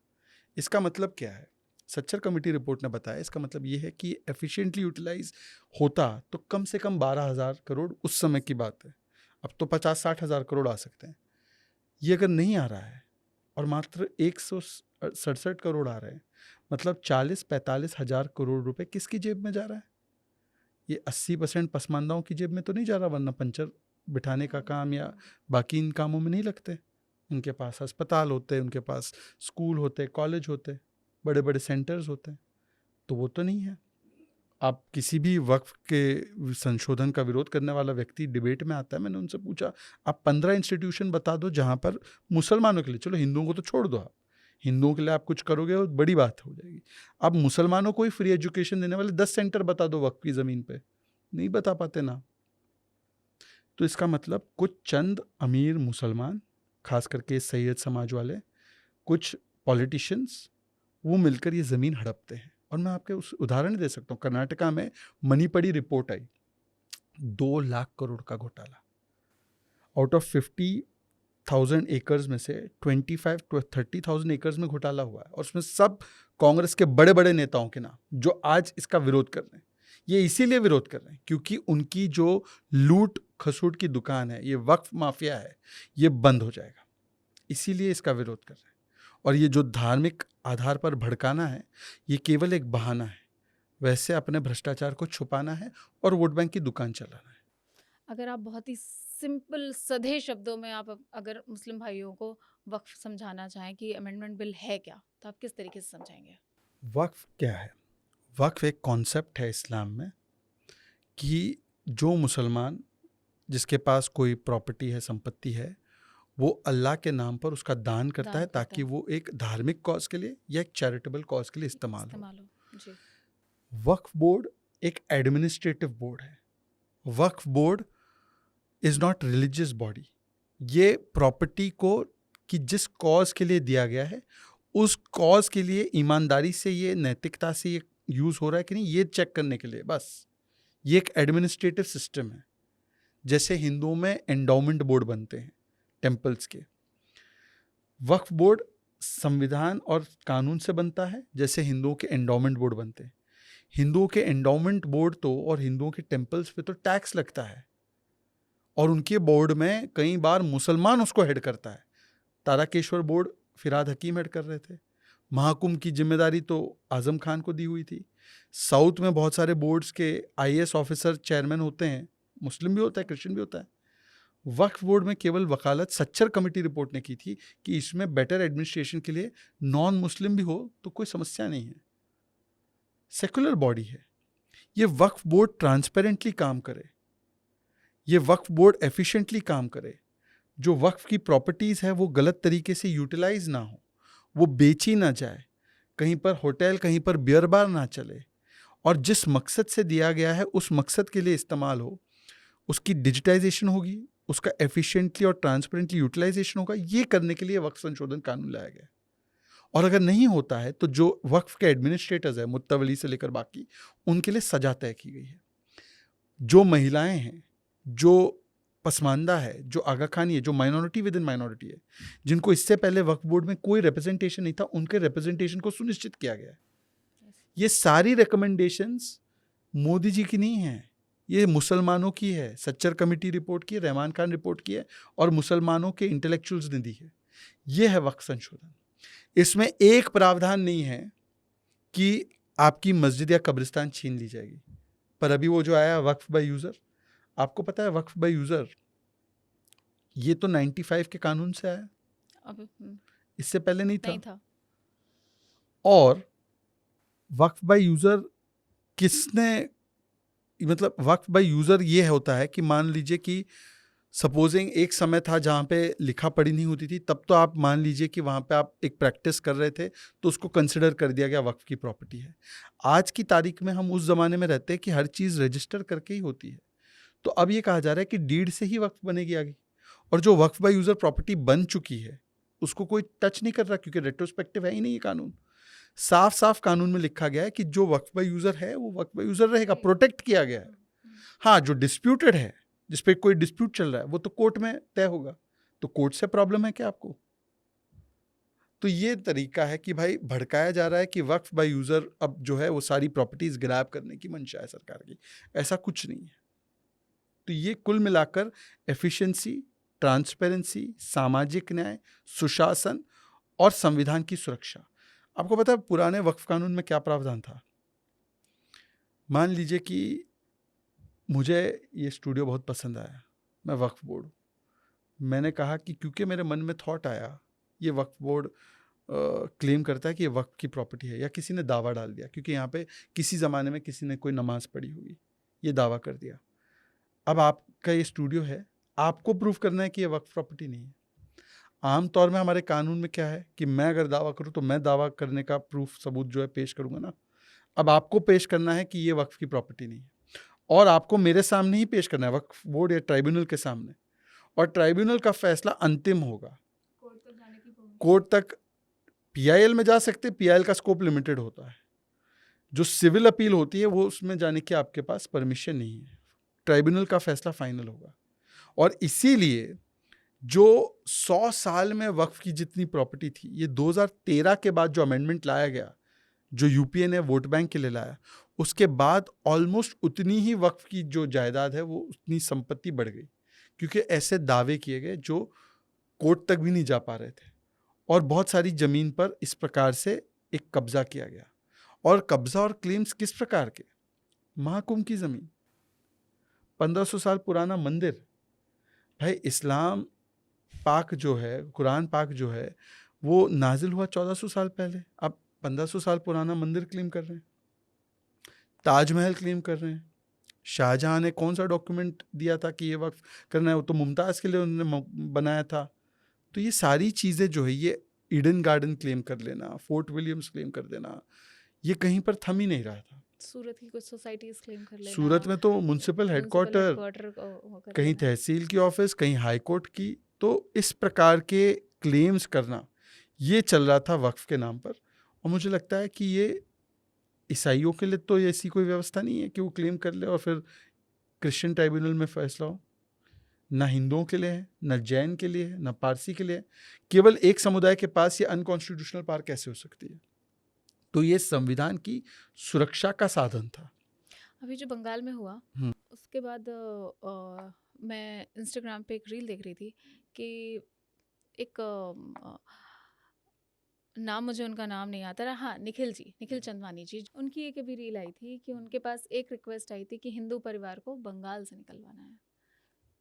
S2: इसका मतलब क्या है? सच्चर कमेटी रिपोर्ट ने बताया, इसका मतलब ये है कि एफिशिएंटली यूटिलाइज होता तो कम से कम 12,000 करोड़ उस समय की बात है, अब तो 50-60 हज़ार करोड़ आ सकते हैं। ये अगर नहीं आ रहा है और मात्र 167 करोड़ आ रहे हैं, मतलब 40-45 हज़ार करोड़ रुपए किसकी जेब में जा रहा है? ये 80% पसमानदाओं की जेब में तो नहीं जा रहा, वरना पंचर बिठाने का काम या बाकी इन कामों में नहीं लगते। उनके पास अस्पताल होते, उनके पास स्कूल होते, कॉलेज होते, बड़े बड़े सेंटर्स होते हैं, तो वो तो नहीं है। आप किसी भी वक्फ के संशोधन का विरोध करने वाला व्यक्ति डिबेट में आता है, मैंने उनसे पूछा आप 15 इंस्टीट्यूशन बता दो जहाँ पर मुसलमानों के लिए, चलो हिंदुओं को तो छोड़ दो, आप हिंदुओं के लिए आप कुछ करोगे वो बड़ी बात हो जाएगी, आप मुसलमानों को ही फ्री एजुकेशन देने वाले 10 सेंटर बता दो वक्फ की ज़मीन पे, नहीं बता पाते ना। तो इसका मतलब कुछ चंद अमीर मुसलमान, खास करके सैयद समाज वाले, कुछ पॉलिटिशियंस, वो मिलकर ये ज़मीन हड़पते हैं। और मैं आपके उस उदाहरण दे सकता हूँ, कर्नाटका में मणिपड़ी रिपोर्ट आई, 2 लाख करोड़ का घोटाला, आउट ऑफ 50,000 एकर्स में से 25 to 30,000 एकर्स में घोटाला हुआ है, और उसमें सब कांग्रेस के बड़े बड़े नेताओं के नाम, जो आज इसका विरोध कर रहे हैं। ये इसीलिए विरोध कर रहे हैं क्योंकि उनकी जो लूट खसूट की दुकान है, ये वक्फ माफिया है, ये बंद हो जाएगा, इसीलिए इसका विरोध कर रहे हैं। और ये जो धार्मिक आधार पर भड़काना है, ये केवल एक बहाना है, वैसे अपने भ्रष्टाचार को छुपाना है और वोट बैंक की दुकान चलाना है।
S1: अगर आप बहुत ही सिंपल सधे शब्दों में आप अगर मुस्लिम भाइयों को वक्फ समझाना चाहें कि अमेंडमेंट बिल है क्या, तो आप किस तरीके से समझाएंगे?
S2: वक्फ क्या है? वक्फ एक कॉन्सेप्ट है इस्लाम में कि जो मुसलमान जिसके पास कोई प्रॉपर्टी है, संपत्ति है, वो अल्लाह के नाम पर उसका दान करता है ताकि वो एक धार्मिक कॉज के लिए या एक चैरिटेबल कॉज के लिए इस्तेमाल हो।
S1: जी।
S2: वक्फ बोर्ड एक एडमिनिस्ट्रेटिव बोर्ड है। Waqf board is not religious body. ये प्रॉपर्टी को कि जिस कॉज के लिए दिया गया है, उस कॉज के लिए ईमानदारी से, ये नैतिकता से ये यूज हो रहा है कि नहीं, ये चेक करने के लिए बस। ये एक एडमिनिस्ट्रेटिव सिस्टम है। जैसे हिंदुओं में एंडोमेंट बोर्ड बनते हैं टेम्पल्स के, वक्फ बोर्ड संविधान और कानून से बनता है, जैसे हिंदुओं के एंडोमेंट बोर्ड बनते हैं। हिंदुओं के एंडोमेंट बोर्ड तो और हिंदुओं के टेम्पल्स पे तो टैक्स लगता है, और उनके बोर्ड में कई बार मुसलमान उसको हेड करता है। ताराकेश्वर बोर्ड फिराद हकीम हेड कर रहे थे। महाकुंभ की जिम्मेदारी तो आजम खान को दी हुई थी। साउथ में बहुत सारे बोर्ड्स के IAS ऑफिसर चेयरमैन होते हैं, मुस्लिम भी होता है, क्रिश्चियन भी होता है। वक्फ बोर्ड में केवल वकालत सच्चर कमेटी रिपोर्ट ने की थी कि इसमें बेटर एडमिनिस्ट्रेशन के लिए नॉन मुस्लिम भी हो तो कोई समस्या नहीं है। सेकुलर बॉडी है ये। वक्फ बोर्ड ट्रांसपेरेंटली काम करे, ये वक्फ बोर्ड एफिशिएंटली काम करे। जो वक्फ की प्रॉपर्टीज़ है वो गलत तरीके से यूटिलाइज ना हो, वो बेची ना जाए, कहीं पर होटल, कहीं पर बियर बार ना चले, और जिस मकसद से दिया गया है उस मकसद के लिए इस्तेमाल हो। उसकी डिजिटाइजेशन होगी, उसका एफिशिएंटली और ट्रांसपेरेंटली यूटिलाइजेशन होगा। ये करने के लिए वक्फ संशोधन कानून लाया गया। और अगर नहीं होता है तो जो वक्फ के एडमिनिस्ट्रेटर्स है, मुत्तवली से लेकर बाकी, उनके लिए सजा तय की गई है। जो महिलाएं हैं, जो पसमानदा है, जो आगा खानी है, जो माइनॉरिटी विद इन माइनॉरिटी है, जिनको इससे पहले वक्फ बोर्ड में कोई रिप्रेजेंटेशन नहीं था, उनके रिप्रेजेंटेशन को सुनिश्चित किया गया है। ये सारी रिकमेंडेशंस मोदी जी की नहीं है, ये मुसलमानों की है। सच्चर कमेटी रिपोर्ट की है, रहमान खान रिपोर्ट की है, और मुसलमानों के इंटेलेक्चुअल्स ने दी है। ये है वक्फ संशोधन। इसमें एक प्रावधान नहीं है कि आपकी मस्जिद या कब्रिस्तान छीन ली जाएगी। पर अभी वो जो आया वक्फ बाय यूज़र, आपको पता है वक्फ बाय यूज़र ये तो 95 के कानून से आया, इससे पहले नहीं था। और वक्फ बाय यूज़र किसने, मतलब वक्फ बाय यूज़र ये होता है कि मान लीजिए कि सपोजिंग एक समय था जहाँ पे लिखा पढ़ी नहीं होती थी, तब तो आप मान लीजिए कि वहाँ पे आप एक प्रैक्टिस कर रहे थे तो उसको कंसिडर कर दिया गया वक्फ की प्रॉपर्टी है। आज की तारीख में हम उस ज़माने में रहते हैं कि हर चीज़ रजिस्टर करके ही होती है। तो अब ये कहा जा रहा है कि डीड से ही वक्फ बनेगी आगे, और जो वक्फ बाय यूज़र प्रॉपर्टी बन चुकी है उसको कोई टच नहीं कर रहा, क्योंकि रेट्रोस्पेक्टिव है ही नहीं ये कानून। साफ साफ कानून में लिखा गया है कि जो वक्फ बाय यूज़र है वो वक्फ बाय यूज़र रहेगा, प्रोटेक्ट किया गया है। हाँ, जो डिस्प्यूटेड है, जिस पे कोई डिस्प्यूट चल रहा है, वो तो कोर्ट में तय होगा। तो कोर्ट से प्रॉब्लम है क्या आपको? तो ये तरीका है कि भाई भड़काया जा रहा है कि वक्फ बाय यूज़र अब जो है वो सारी प्रॉपर्टीज ग्रैब करने की मंशा है सरकार की। ऐसा कुछ नहीं है। तो ये कुल मिलाकर एफिशिएंसी, ट्रांसपेरेंसी, सामाजिक न्याय, सुशासन और संविधान की सुरक्षा। आपको पता है पुराने वक्फ कानून में क्या प्रावधान था? मान लीजिए कि मुझे ये स्टूडियो बहुत पसंद आया, मैं वक्फ बोर्ड, मैंने कहा कि क्योंकि मेरे मन में थॉट आया ये वक्फ बोर्ड क्लेम करता है कि ये वक्फ की प्रॉपर्टी है, या किसी ने दावा डाल दिया क्योंकि यहाँ पे किसी ज़माने में किसी ने कोई नमाज पढ़ी होगी, ये दावा कर दिया। अब आपका ये स्टूडियो है, आपको प्रूफ करना है कि ये वक्फ प्रॉपर्टी नहीं है। आम तौर में हमारे कानून में क्या है कि मैं अगर दावा करूँ तो मैं दावा करने का प्रूफ सबूत जो है पेश करूँगा ना। अब आपको पेश करना है कि ये वक्फ की प्रॉपर्टी नहीं है, और आपको मेरे सामने ही पेश करना है, वक्फ बोर्ड या ट्राइब्यूनल के सामने, और ट्राइब्यूनल का फैसला अंतिम होगा। कोर्ट तक पीआईएल में जा सकते, पीआईएल का स्कोप लिमिटेड होता है। जो सिविल अपील होती है वो उसमें जाने की आपके पास परमिशन नहीं है। ट्राइब्यूनल का फैसला फाइनल होगा। और इसीलिए जो 100 साल में वक्फ की जितनी प्रॉपर्टी थी, ये 2013 के बाद जो अमेंडमेंट लाया गया, जो यूपीए ने वोट बैंक के लिए लाया, उसके बाद ऑलमोस्ट उतनी ही वक्फ की जो जायदाद है वो उतनी संपत्ति बढ़ गई, क्योंकि ऐसे दावे किए गए जो कोर्ट तक भी नहीं जा पा रहे थे। और बहुत सारी ज़मीन पर इस प्रकार से एक कब्ज़ा किया गया। और कब्ज़ा और क्लेम्स किस प्रकार के? महाकुंभ की ज़मीन, 1500 साल पुराना मंदिर। भाई इस्लाम पाक जो है, कुरान पाक जो है, वो नाजिल हुआ 1400 साल पहले। अब 1500 साल पुराना मंदिर क्लेम कर रहे हैं, ताजमहल क्लेम कर रहे हैं। शाहजहां ने कौन सा डॉक्यूमेंट दिया था कि ये वक्फ करना है? वो तो मुमताज़ के लिए उन्होंने बनाया था। तो ये सारी चीज़ें जो है, ये ईडन गार्डन क्लेम कर लेना, फोर्ट विलियम्स क्लेम कर देना, ये कहीं पर थम ही नहीं रहा था।
S1: सूरत की कुछ सोसाइटीज क्लेम कर लेना,
S2: सूरत में तो म्युनिसिपल हेडक्वार्टर, कहीं तहसील की ऑफिस, कहीं हाई कोर्ट की। तो इस प्रकार के क्लेम्स करना ये चल रहा था वक्फ के नाम पर। और मुझे लगता है कि ये ईसाइयों के लिए तो ऐसी कोई व्यवस्था नहीं है कि वो क्लेम कर ले और फिर क्रिश्चियन ट्राइब्यूनल में फैसला हो। ना हिंदुओं के लिए है, ना जैन के लिए है, ना पारसी के लिए है। केवल एक समुदाय के पास ये अनकॉन्स्टिट्यूशनल पावर कैसे हो सकती है? तो ये संविधान की सुरक्षा का साधन था।
S1: अभी जो बंगाल में हुआ उसके बाद मैं इंस्टाग्राम पे एक रील देख रही थी कि एक नाम, मुझे उनका नाम नहीं आता रहा, हाँ निखिल चंदवानी जी, उनकी एक अभी रील आई थी कि उनके पास एक रिक्वेस्ट आई थी कि हिंदू परिवार को बंगाल से निकलवाना है।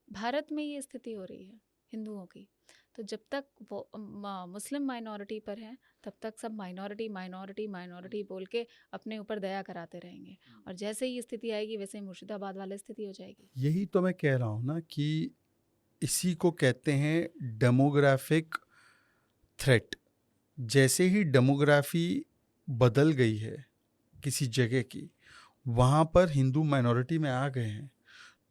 S1: भारत में ये स्थिति हो रही है हिंदुओं की, तो जब तक वो मुस्लिम माइनॉरिटी पर हैं तब तक सब माइनॉरिटी बोल के अपने ऊपर दया कराते रहेंगे, और जैसे ही स्थिति आएगी वैसे ही मुर्शिदाबाद वाली स्थिति हो जाएगी।
S2: यही तो मैं कह रहा हूँ ना कि इसी को कहते हैं डेमोग्राफिक थ्रेट। जैसे ही डेमोग्राफी बदल गई है किसी जगह की, वहाँ पर हिंदू माइनॉरिटी में आ गए हैं,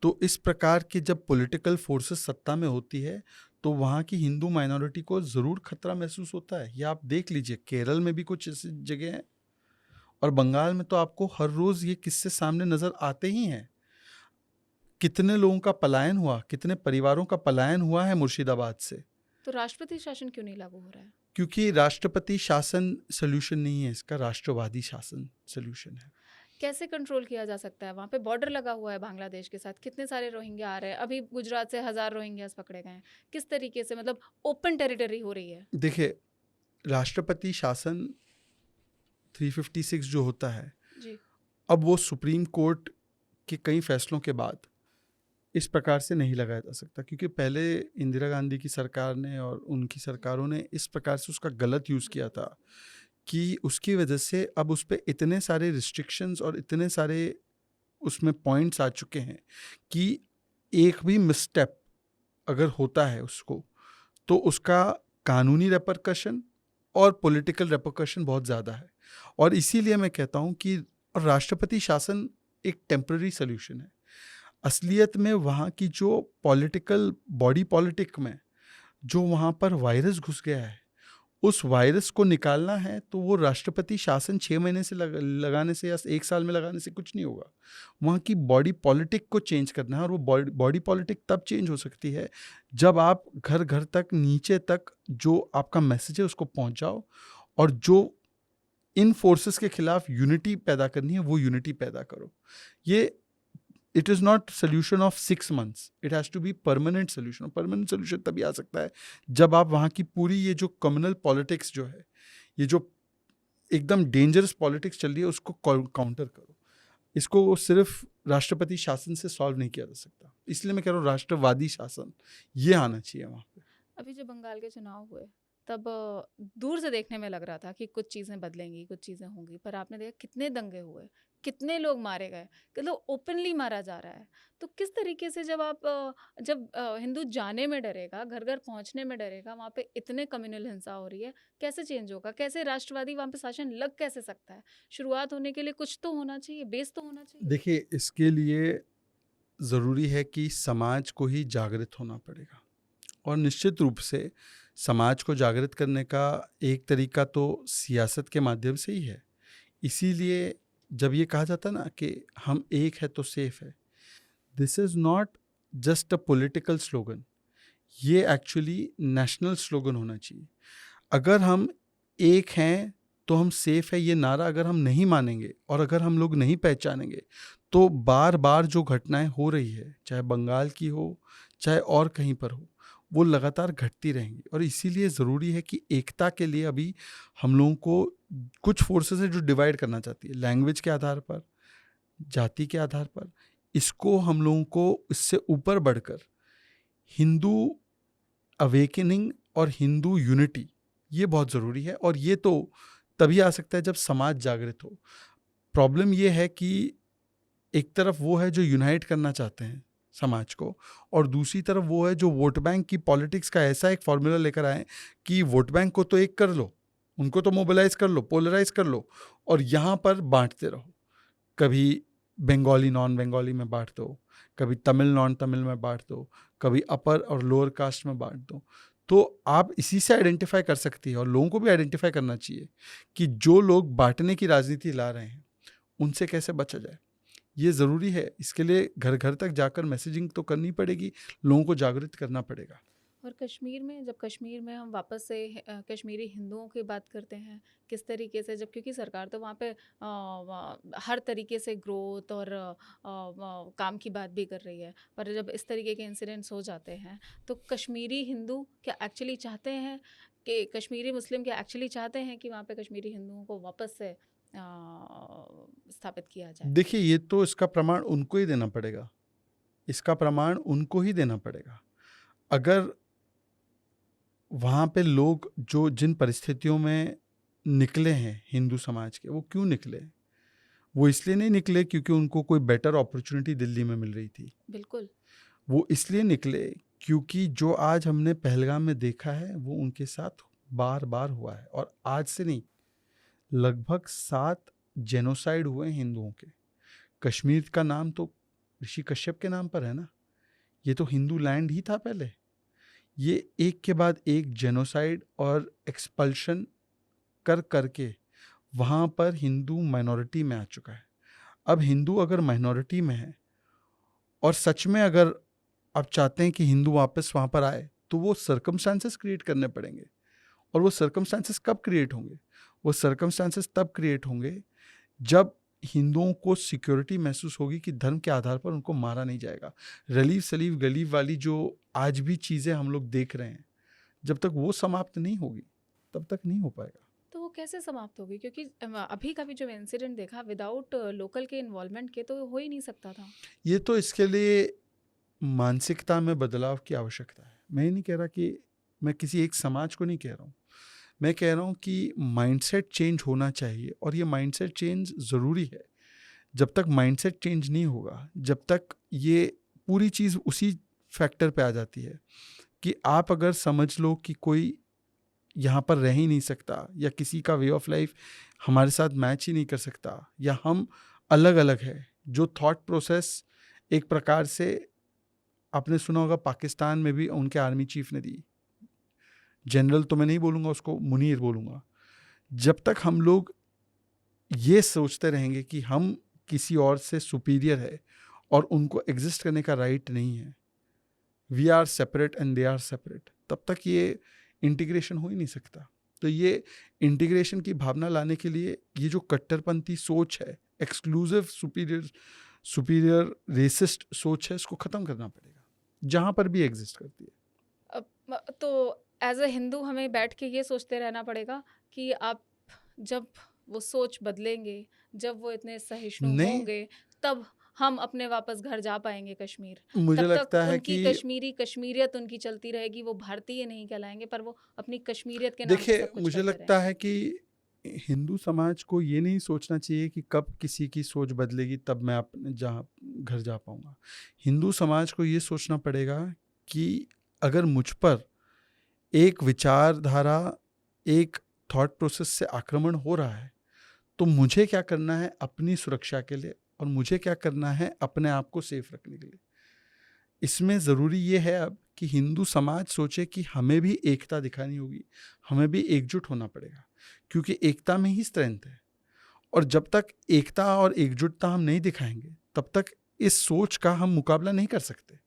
S2: तो इस प्रकार के जब पॉलिटिकल फोर्सेस सत्ता में होती है तो वहाँ की हिंदू माइनॉरिटी को ज़रूर खतरा महसूस होता है। ये आप देख लीजिए, केरल में भी कुछ ऐसी जगह हैं, और बंगाल में तो आपको हर रोज़ ये किस्से सामने नज़र आते ही हैं। कितने लोगों का पलायन हुआ, कितने परिवारों का पलायन हुआ है मुर्शिदाबाद से।
S1: तो राष्ट्रपति शासन क्यों नहीं लागू हो रहा है?
S2: क्योंकि राष्ट्रपति शासन सोल्यूशन नहीं है, इसका राष्ट्रवादी शासन सोल्यूशन है।
S1: कैसे कंट्रोल किया जा सकता है? वहाँ पे बॉर्डर लगा हुआ है बांग्लादेश के साथ, कितने सारे रोहिंग्या आ रहे हैं, अभी गुजरात से 1000 रोहिंग्यास पकड़े गए हैं। किस तरीके से, मतलब ओपन टेरिटरी हो रही है।
S2: देखिए, राष्ट्रपति शासन 356 जो होता है
S1: जी,
S2: अब वो सुप्रीम कोर्ट के कई फैसलों के बाद इस प्रकार से नहीं लगाया जा सकता, क्योंकि पहले इंदिरा गांधी की सरकार ने और उनकी सरकारों ने इस प्रकार से उसका गलत यूज़ किया था कि उसकी वजह से अब उस पर इतने सारे रिस्ट्रिक्शंस और इतने सारे उसमें पॉइंट्स आ चुके हैं कि एक भी मिसस्टेप अगर होता है उसको, तो उसका कानूनी रेपरकशन और पॉलिटिकल रेपरकशन बहुत ज़्यादा है। और इसीलिए मैं कहता हूँ कि राष्ट्रपति शासन एक टेम्पररी सोल्यूशन है। असलियत में वहाँ की जो पॉलिटिकल बॉडी पॉलिटिक में जो वहाँ पर वायरस घुस गया है, उस वायरस को निकालना है तो वो राष्ट्रपति शासन 6 महीने से लगाने से या 1 साल में लगाने से कुछ नहीं होगा। वहाँ की बॉडी पॉलिटिक को चेंज करना है, और वो बॉडी पॉलिटिक तब चेंज हो सकती है जब आप घर घर तक, नीचे तक जो आपका मैसेज है उसको पहुँचाओ, और जो इन फोर्सेस के खिलाफ यूनिटी पैदा करनी है वो यूनिटी पैदा करो। ये it is not solution of 6 months, it has to be permanent solution. Permanent solution तभी आ सकता है जब आप वहाँ की पूरी ये जो कम्युनल पॉलिटिक्स जो है, ये जो एकदम डेंजरस पॉलिटिक्स चल रही है, उसको काउंटर करो। इसको सिर्फ राष्ट्रपति शासन से सॉल्व नहीं किया जा सकता। इसलिए मैं कह रहा हूँ राष्ट्रवादी शासन ये आना चाहिए वहाँ पे।
S1: अभी जो बंगाल के चुनाव हुए तब दूर से देखने में लग रहा था कि कुछ चीज़ें बदलेंगी, कुछ चीज़ें होंगी, पर आपने देखा कितने दंगे हुए, कितने लोग मारे गए, मतलब ओपनली मारा जा रहा है। तो किस तरीके से जब हिंदू जाने में डरेगा, घर-घर पहुँचने में डरेगा, वहाँ पे इतने कम्युनल हिंसा हो रही है, कैसे चेंज होगा? कैसे राष्ट्रवादी वहाँ पे शासन लग कैसे सकता है? शुरुआत होने के लिए कुछ तो होना चाहिए, बेस तो होना चाहिए।
S2: देखिए, इसके लिए ज़रूरी है कि समाज को ही जागृत होना पड़ेगा, और निश्चित रूप से समाज को जागृत करने का एक तरीका तो सियासत के माध्यम से ही है। इसीलिए जब ये कहा जाता है ना कि हम एक है तो सेफ है, this is not just a political slogan, ये एक्चुअली नेशनल स्लोगन होना चाहिए। अगर हम एक हैं तो हम सेफ है, ये नारा अगर हम नहीं मानेंगे और अगर हम लोग नहीं पहचानेंगे, तो बार बार जो घटनाएं हो रही है, चाहे बंगाल की हो, चाहे और कहीं पर हो, वो लगातार घटती रहेंगी। और इसीलिए ज़रूरी है कि एकता के लिए अभी हम लोगों को कुछ फोर्सेस है जो डिवाइड करना चाहती है लैंग्वेज के आधार पर, जाति के आधार पर, इसको हम लोगों को इससे ऊपर बढ़कर हिंदू अवेकनिंग और हिंदू यूनिटी, ये बहुत ज़रूरी है। और ये तो तभी आ सकता है जब समाज जागृत हो। प्रॉब्लम ये है कि एक तरफ वो है जो यूनाइट करना चाहते हैं समाज को, और दूसरी तरफ वो है जो वोट बैंक की पॉलिटिक्स का ऐसा एक फॉर्मूला लेकर आए कि वोट बैंक को तो एक कर लो, उनको तो मोबिलाइज कर लो, पोलराइज कर लो, और यहाँ पर बांटते रहो। कभी बंगाली नॉन बंगाली में बांट दो, कभी तमिल नॉन तमिल में बांट दो, कभी अपर और लोअर कास्ट में बांट दो। तो आप इसी से आइडेंटिफाई कर सकती है, और लोगों को भी आइडेंटिफाई करना चाहिए कि जो लोग बांटने की राजनीति ला रहे हैं उनसे कैसे बचा जाए। ये ज़रूरी है। इसके लिए घर घर तक जाकर मैसेजिंग तो करनी पड़ेगी, लोगों को जागृत करना पड़ेगा।
S1: और जब कश्मीर में हम वापस से कश्मीरी हिंदुओं की बात करते हैं, किस तरीके से, जब क्योंकि सरकार तो वहाँ पे हर तरीके से ग्रोथ और काम की बात भी कर रही है, पर जब इस तरीके के इंसिडेंट्स हो जाते हैं तो कश्मीरी हिंदू क्या एक्चुअली चाहते हैं कि कश्मीरी मुस्लिम क्या एक्चुअली चाहते हैं कि वहाँ पे कश्मीरी हिंदुओं को वापस से स्थापित किया जाए?
S2: देखिए, ये तो इसका प्रमाण उनको ही देना पड़ेगा, इसका प्रमाण उनको ही देना पड़ेगा। अगर वहाँ पे लोग जो जिन परिस्थितियों में निकले हैं हिंदू समाज के, वो क्यों निकले? वो इसलिए नहीं निकले क्योंकि उनको कोई बेटर अपॉर्चुनिटी दिल्ली में मिल रही थी।
S1: बिल्कुल।
S2: वो इसलिए निकले क्योंकि जो आज हमने पहलगाम में देखा है वो उनके साथ बार बार हुआ है, और आज से नहीं, लगभग 7 जेनोसाइड हुए हैं हिंदुओं के। कश्मीर का नाम तो ऋषि कश्यप के नाम पर है ना, ये तो हिंदू लैंड ही था पहले। ये एक के बाद एक जेनोसाइड और एक्सपल्शन कर करके वहाँ पर हिंदू माइनॉरिटी में आ चुका है। अब हिंदू अगर माइनॉरिटी में है और सच में अगर आप चाहते हैं कि हिंदू वापस वहाँ पर आए, तो वो सर्कमस्टांसेस क्रिएट करने पड़ेंगे। और वो सर्कमस्टांसेस कब क्रिएट होंगे? वो सर्कमस्टांसेस तब क्रिएट होंगे जब हिंदुओं को सिक्योरिटी महसूस होगी कि धर्म के आधार पर उनको मारा नहीं जाएगा। रलीव सलीव गलीव वाली जो आज भी चीज़ें हम लोग देख रहे हैं, जब तक वो समाप्त नहीं होगी तब तक नहीं हो पाएगा।
S1: तो वो कैसे समाप्त होगी? क्योंकि अभी का भी जो इंसिडेंट देखा, विदाउट लोकल के इन्वॉल्वमेंट के तो हो ही नहीं सकता था।
S2: ये तो इसके लिए मानसिकता में बदलाव की आवश्यकता है। मैं ये नहीं कह रहा कि मैं किसी एक समाज को नहीं कह रहा हूँ, मैं कह रहा हूँ कि माइंडसेट चेंज होना चाहिए, और ये माइंडसेट चेंज ज़रूरी है। जब तक माइंडसेट चेंज नहीं होगा, जब तक ये पूरी चीज़ उसी फैक्टर पे आ जाती है कि आप अगर समझ लो कि कोई यहाँ पर रह ही नहीं सकता, या किसी का वे ऑफ लाइफ हमारे साथ मैच ही नहीं कर सकता, या हम अलग अलग है, जो थॉट प्रोसेस एक प्रकार से आपने सुना होगा पाकिस्तान में भी उनके आर्मी चीफ ने दी, जनरल तो मैं नहीं बोलूँगा उसको, मुनीर बोलूँगा। जब तक हम लोग ये सोचते रहेंगे कि हम किसी और से सुपीरियर है और उनको एग्जिस्ट करने का राइट नहीं है, we are separate and they are separate, तब तक ये इंटीग्रेशन हो ही नहीं सकता। तो ये इंटीग्रेशन की भावना लाने के लिए ये जो कट्टरपंथी सोच है, एक्सक्लूसिव सुपीरियर रेसिस्ट सोच है, इसको ख़त्म करना पड़ेगा जहाँ पर भी एग्जिस्ट करती है।
S1: तो एज अ हिंदू हमें बैठ के ये सोचते रहना पड़ेगा कि आप जब वो सोच बदलेंगे, जब वो इतने सहिष्णु
S2: नहीं।
S1: होंगे, तब हम अपने वापस घर जा पाएंगे कश्मीर।
S2: मुझे
S1: तब
S2: लगता
S1: तक
S2: है
S1: उनकी
S2: कि
S1: कश्मीरियत उनकी चलती रहेगी, वो भारतीय नहीं कहलाएंगे, पर वो अपनी कश्मीरियत के नाम पे
S2: देखिए,
S1: सब कुछ
S2: मुझे
S1: करते
S2: लगता
S1: रहेंगे।
S2: है कि हिंदू समाज को ये नहीं सोचना चाहिए कि कब किसी की सोच बदलेगी तब मैं अपने जहाँ घर जा पाऊंगा। हिंदू समाज को ये सोचना पड़ेगा कि अगर मुझ पर एक विचारधारा, एक थॉट प्रोसेस से आक्रमण हो रहा है, तो मुझे क्या करना है अपनी सुरक्षा के लिए, और मुझे क्या करना है अपने आप को सेफ रखने के लिए। इसमें ज़रूरी ये है अब कि हिंदू समाज सोचे कि हमें भी एकता दिखानी होगी, हमें भी एकजुट होना पड़ेगा, क्योंकि एकता में ही स्ट्रेंथ है। और जब तक एकता और एकजुटता हम नहीं दिखाएंगे, तब तक इस सोच का हम मुकाबला नहीं कर सकते।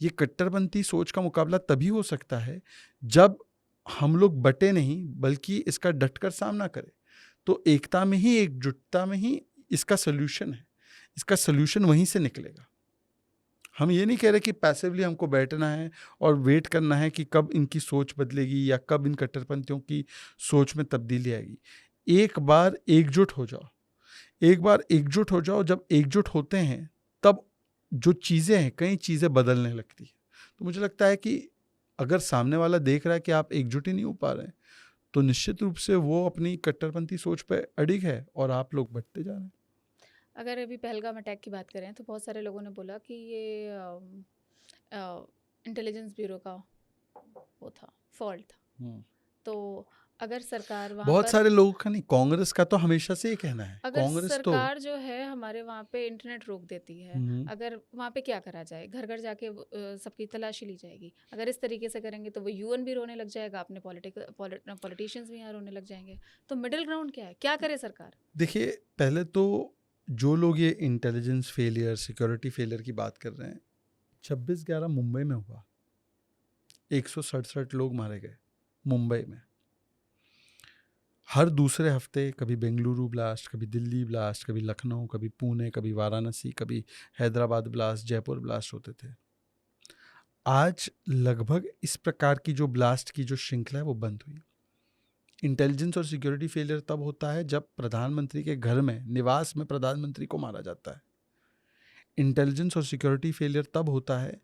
S2: ये कट्टरपंथी सोच का मुकाबला तभी हो सकता है जब हम लोग बटे नहीं, बल्कि इसका डटकर सामना करें। तो एकता में ही, एकजुटता में ही इसका सल्यूशन है। इसका सल्यूशन वहीं से निकलेगा। हम ये नहीं कह रहे कि पैसिवली हमको बैठना है और वेट करना है कि कब इनकी सोच बदलेगी या कब इन कट्टरपंथियों की सोच में तब्दीली आएगी। एक बार एकजुट हो जाओ, एक बार एकजुट हो जाओ। जब एकजुट होते हैं तब जो चीज़ें हैं, कई चीज़ें बदलने लगती है। तो मुझे लगता है कि अगर सामने वाला देख रहा है कि आप एकजुट ही नहीं हो पा रहे हैं, तो निश्चित रूप से वो अपनी कट्टरपंथी सोच पे अडिग है और आप लोग बढ़ते जा रहे हैं।
S1: अगर अभी पहलगाम अटैक की बात करें तो बहुत सारे लोगों ने बोला कि ये इंटेलिजेंस ब्यूरो का वो था, फॉल्ट था। तो अगर सरकार वहाँ
S2: बहुत
S1: पर,
S2: सारे लोगों का नहीं, कांग्रेस का तो हमेशा से ये कहना है।
S1: अगर
S2: कांग्रेस तो
S1: सरकार जो है हमारे वहाँ पे इंटरनेट रोक देती है, अगर वहाँ पे क्या करा जाए, घर घर जाके सबकी तलाशी ली जाएगी। अगर इस तरीके से करेंगे तो वो यूएन भी रोने लग जाएगा, अपने पॉलिटिशियंस भी यहाँ रोने लग जाएंगे। तो मिडिल ग्राउंड क्या है, क्या करे सरकार?
S2: देखिए, पहले तो जो लोग ये इंटेलिजेंस फेलियर, सिक्योरिटी फेलियर की बात कर रहे हैं, 26/11 मुंबई में हुआ, 167 लोग मारे गए मुंबई में। हर दूसरे हफ्ते कभी बेंगलुरु ब्लास्ट, कभी दिल्ली ब्लास्ट, कभी लखनऊ, कभी पुणे, कभी वाराणसी, कभी हैदराबाद ब्लास्ट, जयपुर ब्लास्ट होते थे। आज लगभग इस प्रकार की जो ब्लास्ट की जो श्रृंखला है वो बंद हुई। इंटेलिजेंस और सिक्योरिटी फेलियर तब होता है जब प्रधानमंत्री के घर में, निवास में प्रधानमंत्री को मारा जाता है। इंटेलिजेंस और सिक्योरिटी फेलियर तब होता है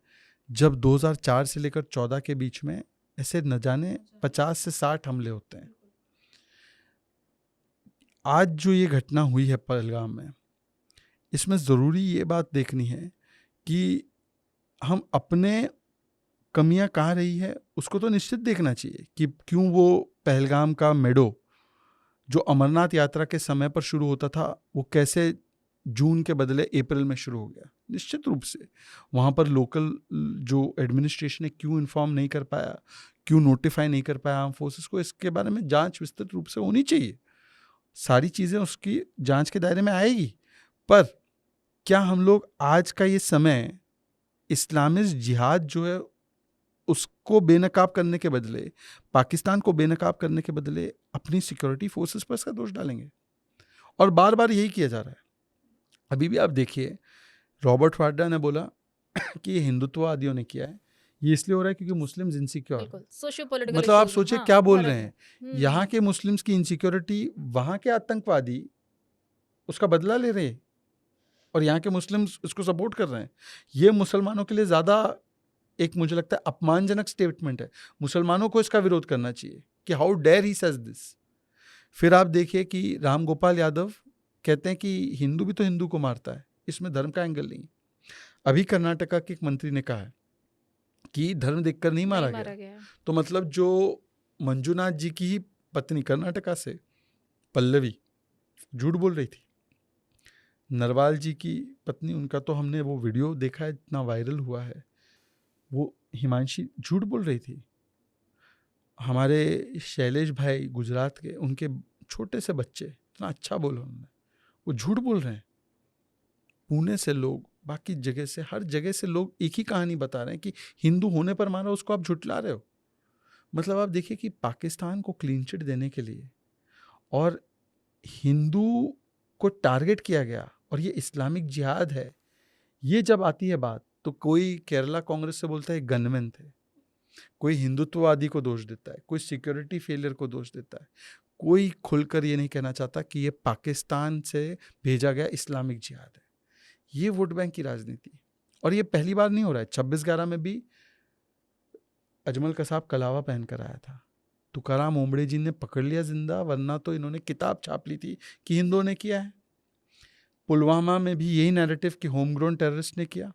S2: जब 2004 से लेकर 14 के बीच में ऐसे न जाने 50 से 60 हमले होते हैं। आज जो ये घटना हुई है पहलगाम में, इसमें ज़रूरी ये बात देखनी है कि हम अपने कमियां कहाँ रही है उसको तो निश्चित देखना चाहिए कि क्यों वो पहलगाम का मेडो जो अमरनाथ यात्रा के समय पर शुरू होता था, वो कैसे जून के बदले अप्रैल में शुरू हो गया। निश्चित रूप से वहाँ पर लोकल जो एडमिनिस्ट्रेशन है क्यों इन्फॉर्म नहीं कर पाया, क्यों नोटिफाई नहीं कर पाया आर्म फोर्सेस को, इसके बारे में जांच विस्तृत रूप से होनी चाहिए। सारी चीज़ें उसकी जांच के दायरे में आएगी। पर क्या हम लोग आज का ये समय इस्लामिस्ट जिहाद जो है उसको बेनकाब करने के बदले, पाकिस्तान को बेनकाब करने के बदले अपनी सिक्योरिटी फोर्सेस पर इसका दोष डालेंगे? और बार बार यही किया जा रहा है। अभी भी आप देखिए, रॉबर्ट वाड्रा ने बोला कि ये हिंदुत्ववादियों ने किया है, ये इसलिए हो रहा है क्योंकि मुस्लिम्स इनसिक्योर।
S1: बिल्कुल सोशियो पॉलिटिकल,
S2: मतलब आप सोचिए क्या बोल रहे हैं। यहाँ के मुस्लिम्स की इनसिक्योरिटी, वहाँ के आतंकवादी उसका बदला ले रहे हैं और यहाँ के मुस्लिम्स उसको सपोर्ट कर रहे हैं। ये मुसलमानों के लिए ज़्यादा एक, मुझे लगता है, अपमानजनक स्टेटमेंट है। मुसलमानों को इसका विरोध करना चाहिए कि how dare he says this. फिर आप देखिए कि राम गोपाल यादव कहते हैं कि हिंदू भी तो हिंदू को मारता है, इसमें धर्म का एंगल नहीं। अभी कर्नाटका के एक मंत्री ने कहा है कि धर्म देखकर नहीं मारा गया। तो मतलब जो मंजुनाथ जी की ही पत्नी कर्नाटका से, पल्लवी, झूठ बोल रही थी। नरवाल जी की पत्नी, उनका तो हमने वो वीडियो देखा है, इतना वायरल हुआ है, वो हिमांशी झूठ बोल रही थी। हमारे शैलेश भाई गुजरात के, उनके छोटे से बच्चे, इतना अच्छा बोला उन्होंने, वो झूठ बोल रहे हैं। पुणे से लोग, बाकी जगह से, हर जगह से लोग एक ही कहानी बता रहे हैं कि हिंदू होने पर मारा, उसको आप झुठला रहे हो। मतलब आप देखिए कि पाकिस्तान को क्लीन चिट देने के लिए और हिंदू को टारगेट किया गया और ये इस्लामिक जिहाद है। ये जब आती है बात तो कोई केरला कांग्रेस से बोलता है गनमैन थे, कोई हिंदुत्ववादी को दोष देता है, कोई सिक्योरिटी फेलियर को दोष देता है, कोई खुलकर ये नहीं कहना चाहता कि ये पाकिस्तान से भेजा गया इस्लामिक जिहाद है। ये वोट बैंक की राजनीति। और ये पहली बार नहीं हो रहा है। 26/11 में भी अजमल कसाब कलावा पहन कर आया था, तुकाराम ओमड़े जी ने पकड़ लिया जिंदा, वरना तो इन्होंने किताब छाप ली थी कि हिंदुओं ने किया है। पुलवामा में भी यही नैरेटिव कि होम ग्रोन टेररिस्ट ने किया,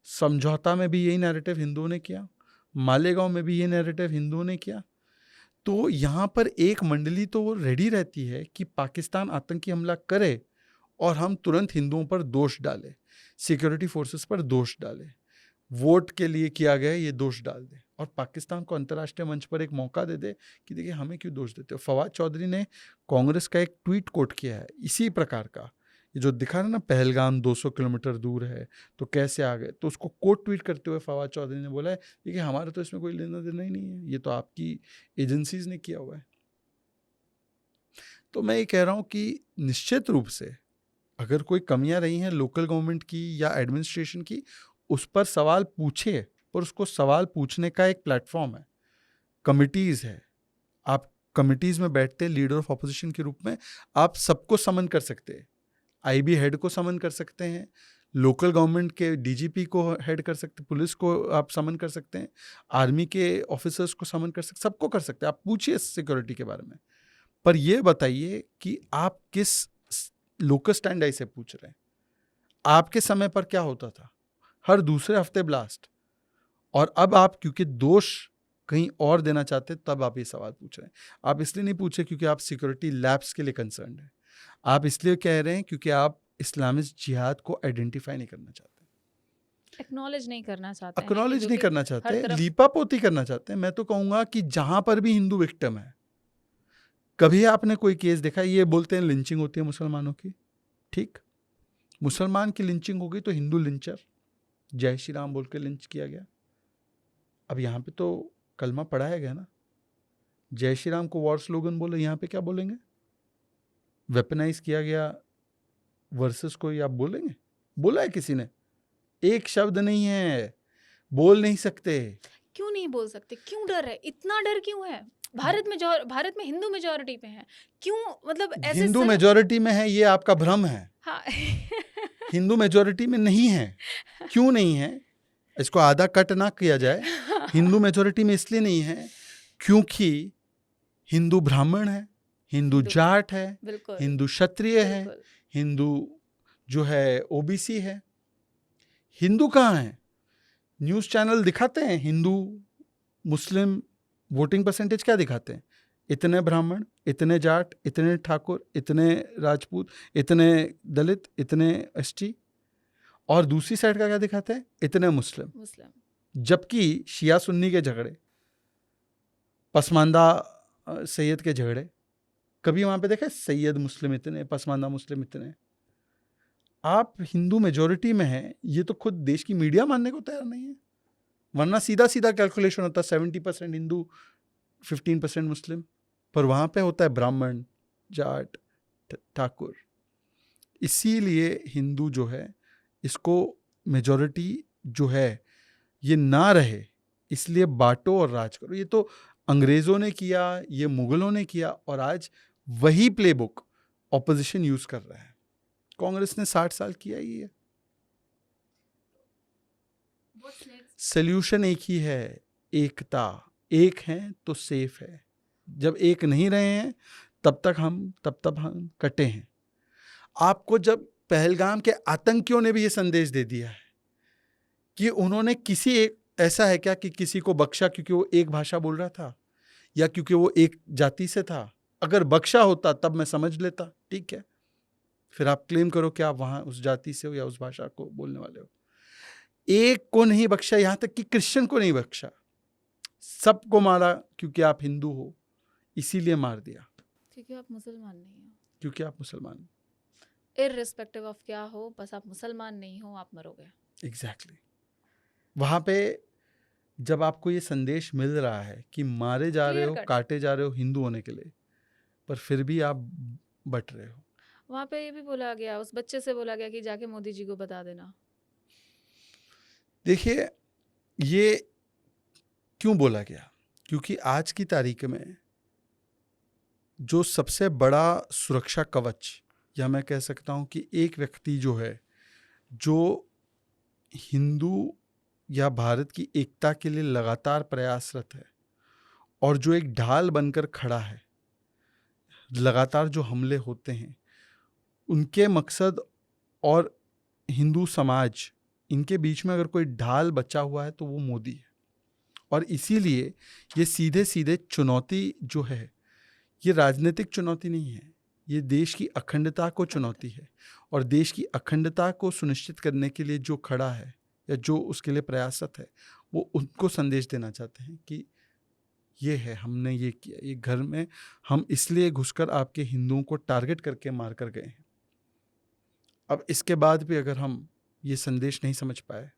S2: समझौता में भी यही नैरेटिव हिंदुओं ने किया, मालेगांव में भी ये नैरेटिव हिंदुओं ने किया। तो यहाँ पर एक मंडली तो रेडी रहती है कि पाकिस्तान आतंकी हमला करे और हम तुरंत हिंदुओं पर दोष डालें, सिक्योरिटी फोर्सेस पर दोष डालें, वोट के लिए किया गया ये दोष डाल दे और पाकिस्तान को अंतर्राष्ट्रीय मंच पर एक मौका दे दे कि देखिए हमें क्यों दोष देते हो। फवाद चौधरी ने कांग्रेस का एक ट्वीट कोट किया है इसी प्रकार का, ये जो दिखा रहा ना पहलगाम 200 किलोमीटर दूर है तो कैसे आ गए, तो उसको कोट ट्वीट करते हुए फवाद चौधरी ने बोला है देखिए हमारा तो इसमें कोई लेना देना ही नहीं है, ये तो आपकी एजेंसीज ने किया हुआ है। तो मैं ये कह रहा हूँ कि निश्चित रूप से अगर कोई कमियां रही हैं लोकल गवर्नमेंट की या एडमिनिस्ट्रेशन की, उस पर सवाल पूछे, और उसको सवाल पूछने का एक प्लेटफॉर्म है, कमिटीज़ है। आप कमिटीज़ में बैठते हैं लीडर ऑफ अपोजिशन के रूप में, आप सबको समन कर सकते हैं, आईबी हेड को समन कर सकते हैं, लोकल गवर्नमेंट के डीजीपी को हेड कर सकते हैं, पुलिस को आप समन कर सकते हैं, आर्मी के ऑफिसर्स को समन कर सकते, सबको कर सकते हैं। आप पूछिए सिक्योरिटी के बारे में, पर यह बताइए कि आप किस लोकल स्टैंड आई से पूछ रहे हैं। आपके समय पर क्या होता था, हर दूसरे हफ्ते ब्लास्ट, और अब आप क्योंकि दोष कहीं और देना चाहते तब आप ये सवाल पूछ रहे हैं। आप इसलिए नहीं पूछे क्योंकि आप सिक्योरिटी लैब्स के लिए कंसर्न है, आप इसलिए कह रहे हैं क्योंकि आप इस्लामिस्ट जिहाद को आइडेंटिफाई नहीं करना चाहते,
S1: एक्नॉलेज नहीं करना चाहते,
S2: एक्नॉलेज नहीं करना चाहते, लीपापोती करना चाहते हैं। मैं तो कहूँगा कि जहाँ पर भी हिंदू विक्टिम है, कभी आपने कोई केस देखा, ये बोलते हैं लिंचिंग होती है मुसलमानों की, ठीक, मुसलमान की लिंचिंग हो गई तो हिंदू लिंचर जय श्री राम बोल के लिंच किया गया। अब यहाँ पे तो कलमा पढ़ाया गया ना, जय श्री राम को वॉर स्लोगन बोले, यहाँ पे क्या बोलेंगे, वेपनाइज किया गया वर्सेस को, आप बोलेंगे? बोला है किसी ने? एक शब्द नहीं है, बोल नहीं सकते।
S1: क्यों नहीं बोल सकते, क्यों डर है, इतना डर क्यों है? भारत में हिंदू मेजॉरिटी पे है, क्यों, मतलब ऐसे
S2: हिंदू मेजॉरिटी में है ये आपका भ्रम है।
S1: हाँ
S2: हिंदू मेजॉरिटी में नहीं है। क्यों नहीं है, इसको आधा कट ना किया जाए। हिंदू मेजॉरिटी में इसलिए नहीं है क्योंकि हिंदू ब्राह्मण है, हिंदू जाट है, हिंदू क्षत्रिय है, हिंदू जो है ओबीसी है। हिंदू कहाँ है? न्यूज़ चैनल दिखाते हैं हिंदू मुस्लिम वोटिंग परसेंटेज क्या दिखाते हैं, इतने ब्राह्मण, इतने जाट, इतने ठाकुर, इतने राजपूत, इतने दलित, इतने एसटी, और दूसरी साइड का क्या दिखाते हैं, इतने मुस्लिम। जबकि शिया सुन्नी के झगड़े, पसमानदा सैयद के झगड़े, कभी वहाँ पे देखे सैयद मुस्लिम इतने, पसमानदा मुस्लिम इतने। आप हिंदू मेजॉरिटी में हैं, ये तो खुद देश की मीडिया मानने को तैयार नहीं है, वरना सीधा सीधा कैलकुलेशन होता है 70% हिंदू 15% मुस्लिम, पर वहाँ पे होता है ब्राह्मण, जाट, ठाकुर। इसीलिए हिंदू जो है, इसको मेजॉरिटी जो है ये ना रहे, इसलिए बांटो और राज करो। ये तो अंग्रेज़ों ने किया, ये मुगलों ने किया, और आज वही प्लेबुक ऑपोजिशन यूज कर रहा है। कांग्रेस ने 60 साल किया ही है। सल्यूशन एक ही है, एकता। एक हैं तो सेफ है, जब एक नहीं रहे हैं तब तक हम कटे हैं। आपको जब पहलगाम के आतंकियों ने भी ये संदेश दे दिया है कि उन्होंने किसी एक, ऐसा है क्या कि किसी को बख्शा क्योंकि वो एक भाषा बोल रहा था या क्योंकि वो एक जाति से था? अगर बख्शा होता तब मैं समझ लेता, ठीक है, फिर आप क्लेम करो कि आप वहाँ उस जाति से हो या उस भाषा को बोलने वाले हो। एक को नहीं बख्शा, यहाँ तक कि क्रिश्चियन को नहीं बख्शा, सबको मारा क्योंकि आप हिंदू हो, इसीलिए मार दिया
S1: क्योंकि आप मुसलमान नहीं हो,
S2: क्योंकि आप मुसलमान,
S1: इररिस्पेक्टिव ऑफ क्या हो, बस आप मुसलमान नहीं हो, आप मरोगे।
S2: एग्जैक्टली। वहाँ पे जब आपको ये संदेश मिल रहा है कि मारे जा रहे हो, काटे जा रहे हो हिंदू होने के लिए, पर फिर भी आप बट रहे हो।
S1: वहाँ पे ये भी बोला गया, उस बच्चे से बोला गया कि जाके मोदी जी को बता देना।
S2: देखिए, ये क्यों बोला गया? क्योंकि आज की तारीख में जो सबसे बड़ा सुरक्षा कवच, या मैं कह सकता हूँ कि एक व्यक्ति जो है जो हिंदू या भारत की एकता के लिए लगातार प्रयासरत है और जो एक ढाल बनकर खड़ा है, लगातार जो हमले होते हैं उनके मकसद और हिंदू समाज, इनके बीच में अगर कोई ढाल बचा हुआ है तो वो मोदी है। और इसीलिए ये सीधे सीधे चुनौती जो है, ये राजनीतिक चुनौती नहीं है, ये देश की अखंडता को चुनौती है। और देश की अखंडता को सुनिश्चित करने के लिए जो खड़ा है या जो उसके लिए प्रयासरत है, वो उनको संदेश देना चाहते हैं कि ये है, हमने ये किया, ये घर में हम इसलिए घुसकर आपके हिंदुओं को टारगेट करके मार कर गए हैं। अब इसके बाद भी अगर हम ये संदेश नहीं समझ पाए,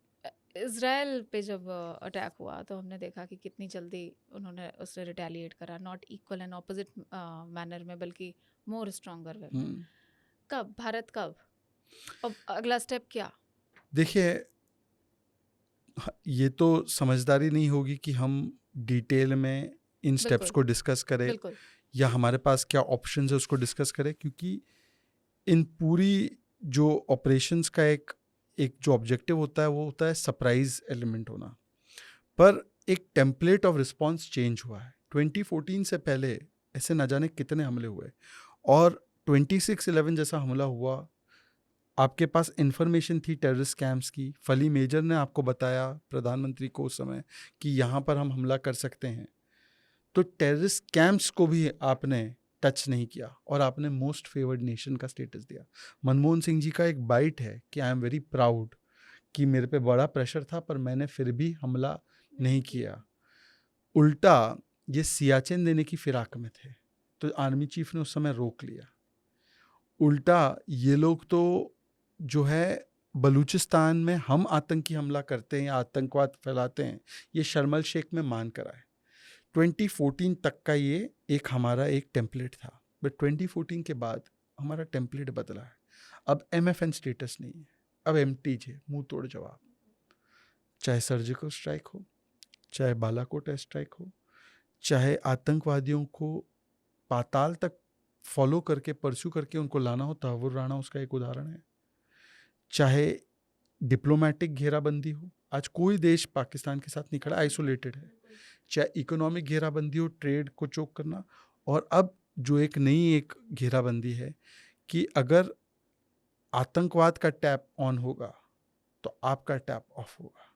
S1: इज़राइल पे जब अटैक हुआ तो हमने देखा कि कितनी जल्दी उन्होंने उससे रिटेलिएट करा, not equal and opposite manner में, बल्कि मोर स्ट्रॉन्गर वे में। कब भारत कब, अब अगला स्टेप क्या?
S2: देखिए, ये तो समझदारी नहीं होगी कि हम डिटेल में इन स्टेप्स
S1: बिल्कुल।
S2: को डिस्कस करें
S1: बिल्कुल
S2: या हमारे पास क्या ऑप्शंस है उसको डिस्कस करें, क्योंकि इन पूरी जो ऑपरेशंस का एक जो ऑब्जेक्टिव होता है वो होता है सरप्राइज एलिमेंट होना। पर एक टेम्पलेट ऑफ रिस्पांस चेंज हुआ है। 2014 से पहले ऐसे न जाने कितने हमले हुए, और 26/11 जैसा हमला हुआ, आपके पास इन्फॉर्मेशन थी टेररिस्ट कैंप्स की। फली मेजर ने आपको बताया प्रधानमंत्री को उस समय कि यहाँ पर हम हमला कर सकते हैं। तो टेररिस्ट कैंप्स को भी आपने टच नहीं किया और आपने मोस्ट फेवर्ड नेशन का स्टेटस दिया। मनमोहन सिंह जी का एक बाइट है कि आई एम वेरी प्राउड कि मेरे पे बड़ा प्रेशर था पर मैंने फिर भी हमला नहीं किया। उल्टा ये सियाचिन देने की फिराक में थे तो आर्मी चीफ ने उस समय रोक लिया। उल्टा ये लोग तो जो है बलूचिस्तान में हम आतंकी हमला करते हैं या आतंकवाद फैलाते हैं, ये शर्म एल शेख में मान कर आए। 2014 तक का ये एक हमारा एक टेम्पलेट था, बट 2014 के बाद हमारा टेम्पलेट बदला है। अब MFN स्टेटस नहीं है, अब MTJ है, मुंह तोड़ जवाब। चाहे सर्जिकल स्ट्राइक हो, चाहे बालाकोट एयर स्ट्राइक हो, चाहे आतंकवादियों को पाताल तक फॉलो करके परस्यू करके उनको लाना हो, तहव्वुर राणा उसका एक उदाहरण है। चाहे डिप्लोमेटिक घेराबंदी हो, आज कोई देश पाकिस्तान के साथ नहीं खड़ा, आइसोलेटेड है। चाहे इकोनॉमिक घेराबंदी हो, ट्रेड को चोक करना, और अब जो एक नई एक घेराबंदी है कि अगर आतंकवाद का टैप ऑन होगा तो आपका टैप ऑफ होगा।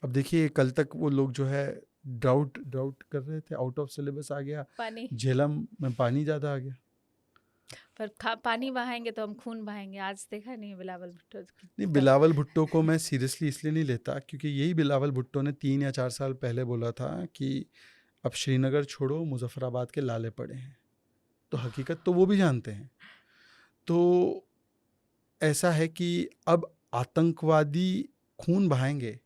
S2: अब देखिए, कल तक वो लोग जो है ड्राउट कर रहे थे, आउट ऑफ सिलेबस आ गया,
S1: पानी,
S2: झेलम में पानी ज़्यादा आ गया।
S1: पर पानी बहाएंगे तो हम खून बहाएंगे। आज देखा नहीं बिलावल भुट्टो
S2: नहीं, बिलावल भुट्टो को मैं सीरियसली इसलिए नहीं लेता क्योंकि यही बिलावल भुट्टो ने 3 या 4 साल पहले बोला था कि अब श्रीनगर छोड़ो, मुजफ्फराबाद के लाले पड़े हैं। तो हकीकत तो वो भी जानते हैं। तो ऐसा है कि अब आतंकवादी खून बहाएंगे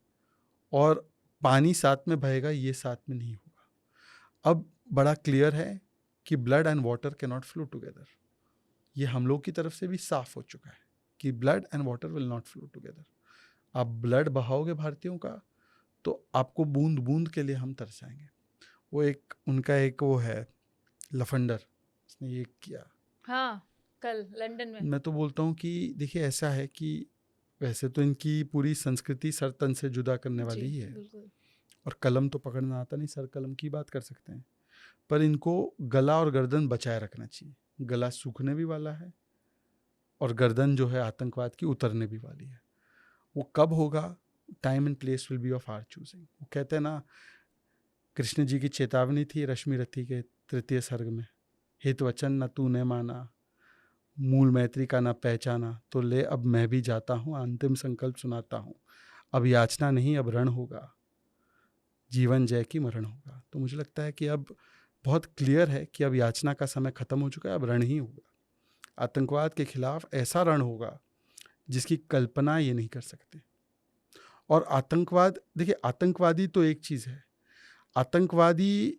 S2: और पानी साथ में बहेगा, ये साथ में नहीं होगा। अब बड़ा क्लियर है कि blood and water can not flow together. ये हम लोग की तरफ से भी साफ हो चुका है कि blood and water will not flow together. आप ब्लड बहाओगे भारतीयों का तो आपको बूंद बूंद के लिए हम तरसाएंगे। वो एक उनका एक वो है लफंडर, उसने ये किया।
S1: हाँ, कल लंदन में।
S2: मैं तो बोलता हूँ कि देखिए, ऐसा है कि वैसे तो इनकी पूरी संस्कृति सर तन से जुदा करने वाली ही है,
S1: बिल्कुल।
S2: और कलम तो पकड़ना आता नहीं, सर कलम की बात कर सकते हैं, पर इनको गला और गर्दन बचाए रखना चाहिए। गला सूखने भी वाला है और गर्दन जो है आतंकवाद की उतरने भी वाली है। वो कब होगा, time and place will be of our choosing. वो कहते हैं ना, कृष्ण जी की चेतावनी थी रश्मि रथी के 3 सर्ग में, हित वचन न तूने माना, मूल मैत्री का न पहचाना, तो ले अब मैं भी जाता हूँ, अंतिम संकल्प सुनाता हूँ, अब याचना नहीं अब रण होगा, जीवन जय की मरण होगा। तो मुझे लगता है कि अब बहुत क्लियर है कि अब याचना का समय खत्म हो चुका है, अब रण ही होगा। आतंकवाद के खिलाफ ऐसा रण होगा जिसकी कल्पना ये नहीं कर सकते। और आतंकवाद, देखिए आतंकवादी तो एक चीज़ है, आतंकवादी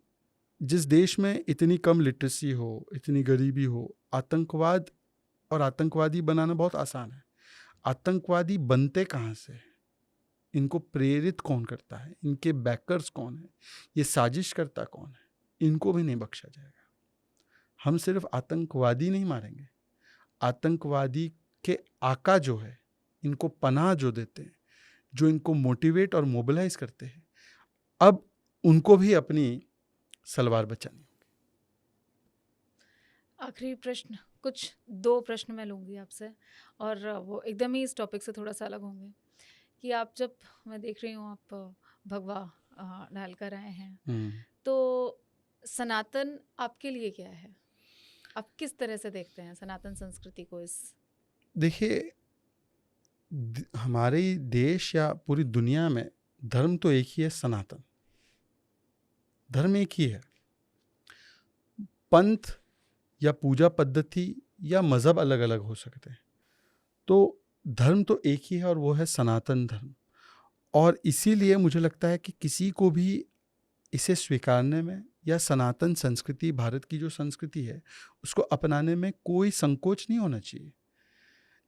S2: जिस देश में इतनी कम लिटरेसी हो, इतनी गरीबी हो, आतंकवाद और आतंकवादी बनाना बहुत आसान है। आतंकवादी बनते कहाँ से, इनको प्रेरित कौन करता है, इनके बैकर्स कौन है, ये साजिश करता कौन है, इनको भी नहीं बख्शा जाएगा। हम सिर्फ आतंकवादी नहीं मारेंगे, आतंकवादी के आका जो है इनको पनाह जो देते हैं, जो इनको मोटिवेट और मोबिलाइज करते हैं, अब उनको भी अपनी सलवार बचानी होगी।
S1: आखिरी प्रश्न, कुछ 2 प्रश्न मैं लूँगी आपसे और वो एकदम ही इस टॉपिक से थोड़ा-सा अलग होंगे कि आप जब, मैं देख रही हूँ आप भगवा डाल कर आए हैं, तो सनातन आपके लिए क्या है? आप किस तरह से देखते हैं सनातन संस्कृति को?
S2: देखिए, हमारे देश या पूरी दुनिया में धर्म तो एक ही है, सनातन धर्म एक ही है। पंथ या पूजा पद्धति या मज़हब अलग अलग हो सकते हैं, तो धर्म तो एक ही है और वो है सनातन धर्म। और इसीलिए मुझे लगता है कि किसी को भी इसे स्वीकारने में या सनातन संस्कृति, भारत की जो संस्कृति है, उसको अपनाने में कोई संकोच नहीं होना चाहिए।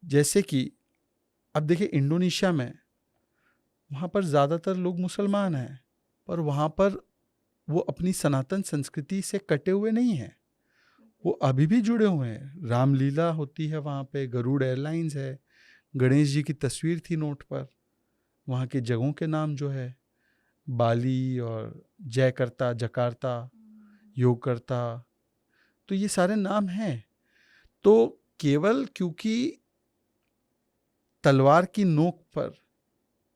S2: जैसे कि अब देखिए, इंडोनेशिया में, वहाँ पर ज़्यादातर लोग मुसलमान हैं, पर वहाँ पर वो अपनी सनातन संस्कृति से कटे हुए नहीं हैं, वो अभी भी जुड़े हुए हैं। रामलीला होती है वहाँ पे, गरुड़ एयरलाइंस है, गणेश जी की तस्वीर थी नोट पर, वहाँ के जगहों के नाम जो है बाली और जयकर्ता, जकार्ता, योगकर्ता, तो ये सारे नाम हैं। तो केवल क्योंकि तलवार की नोक पर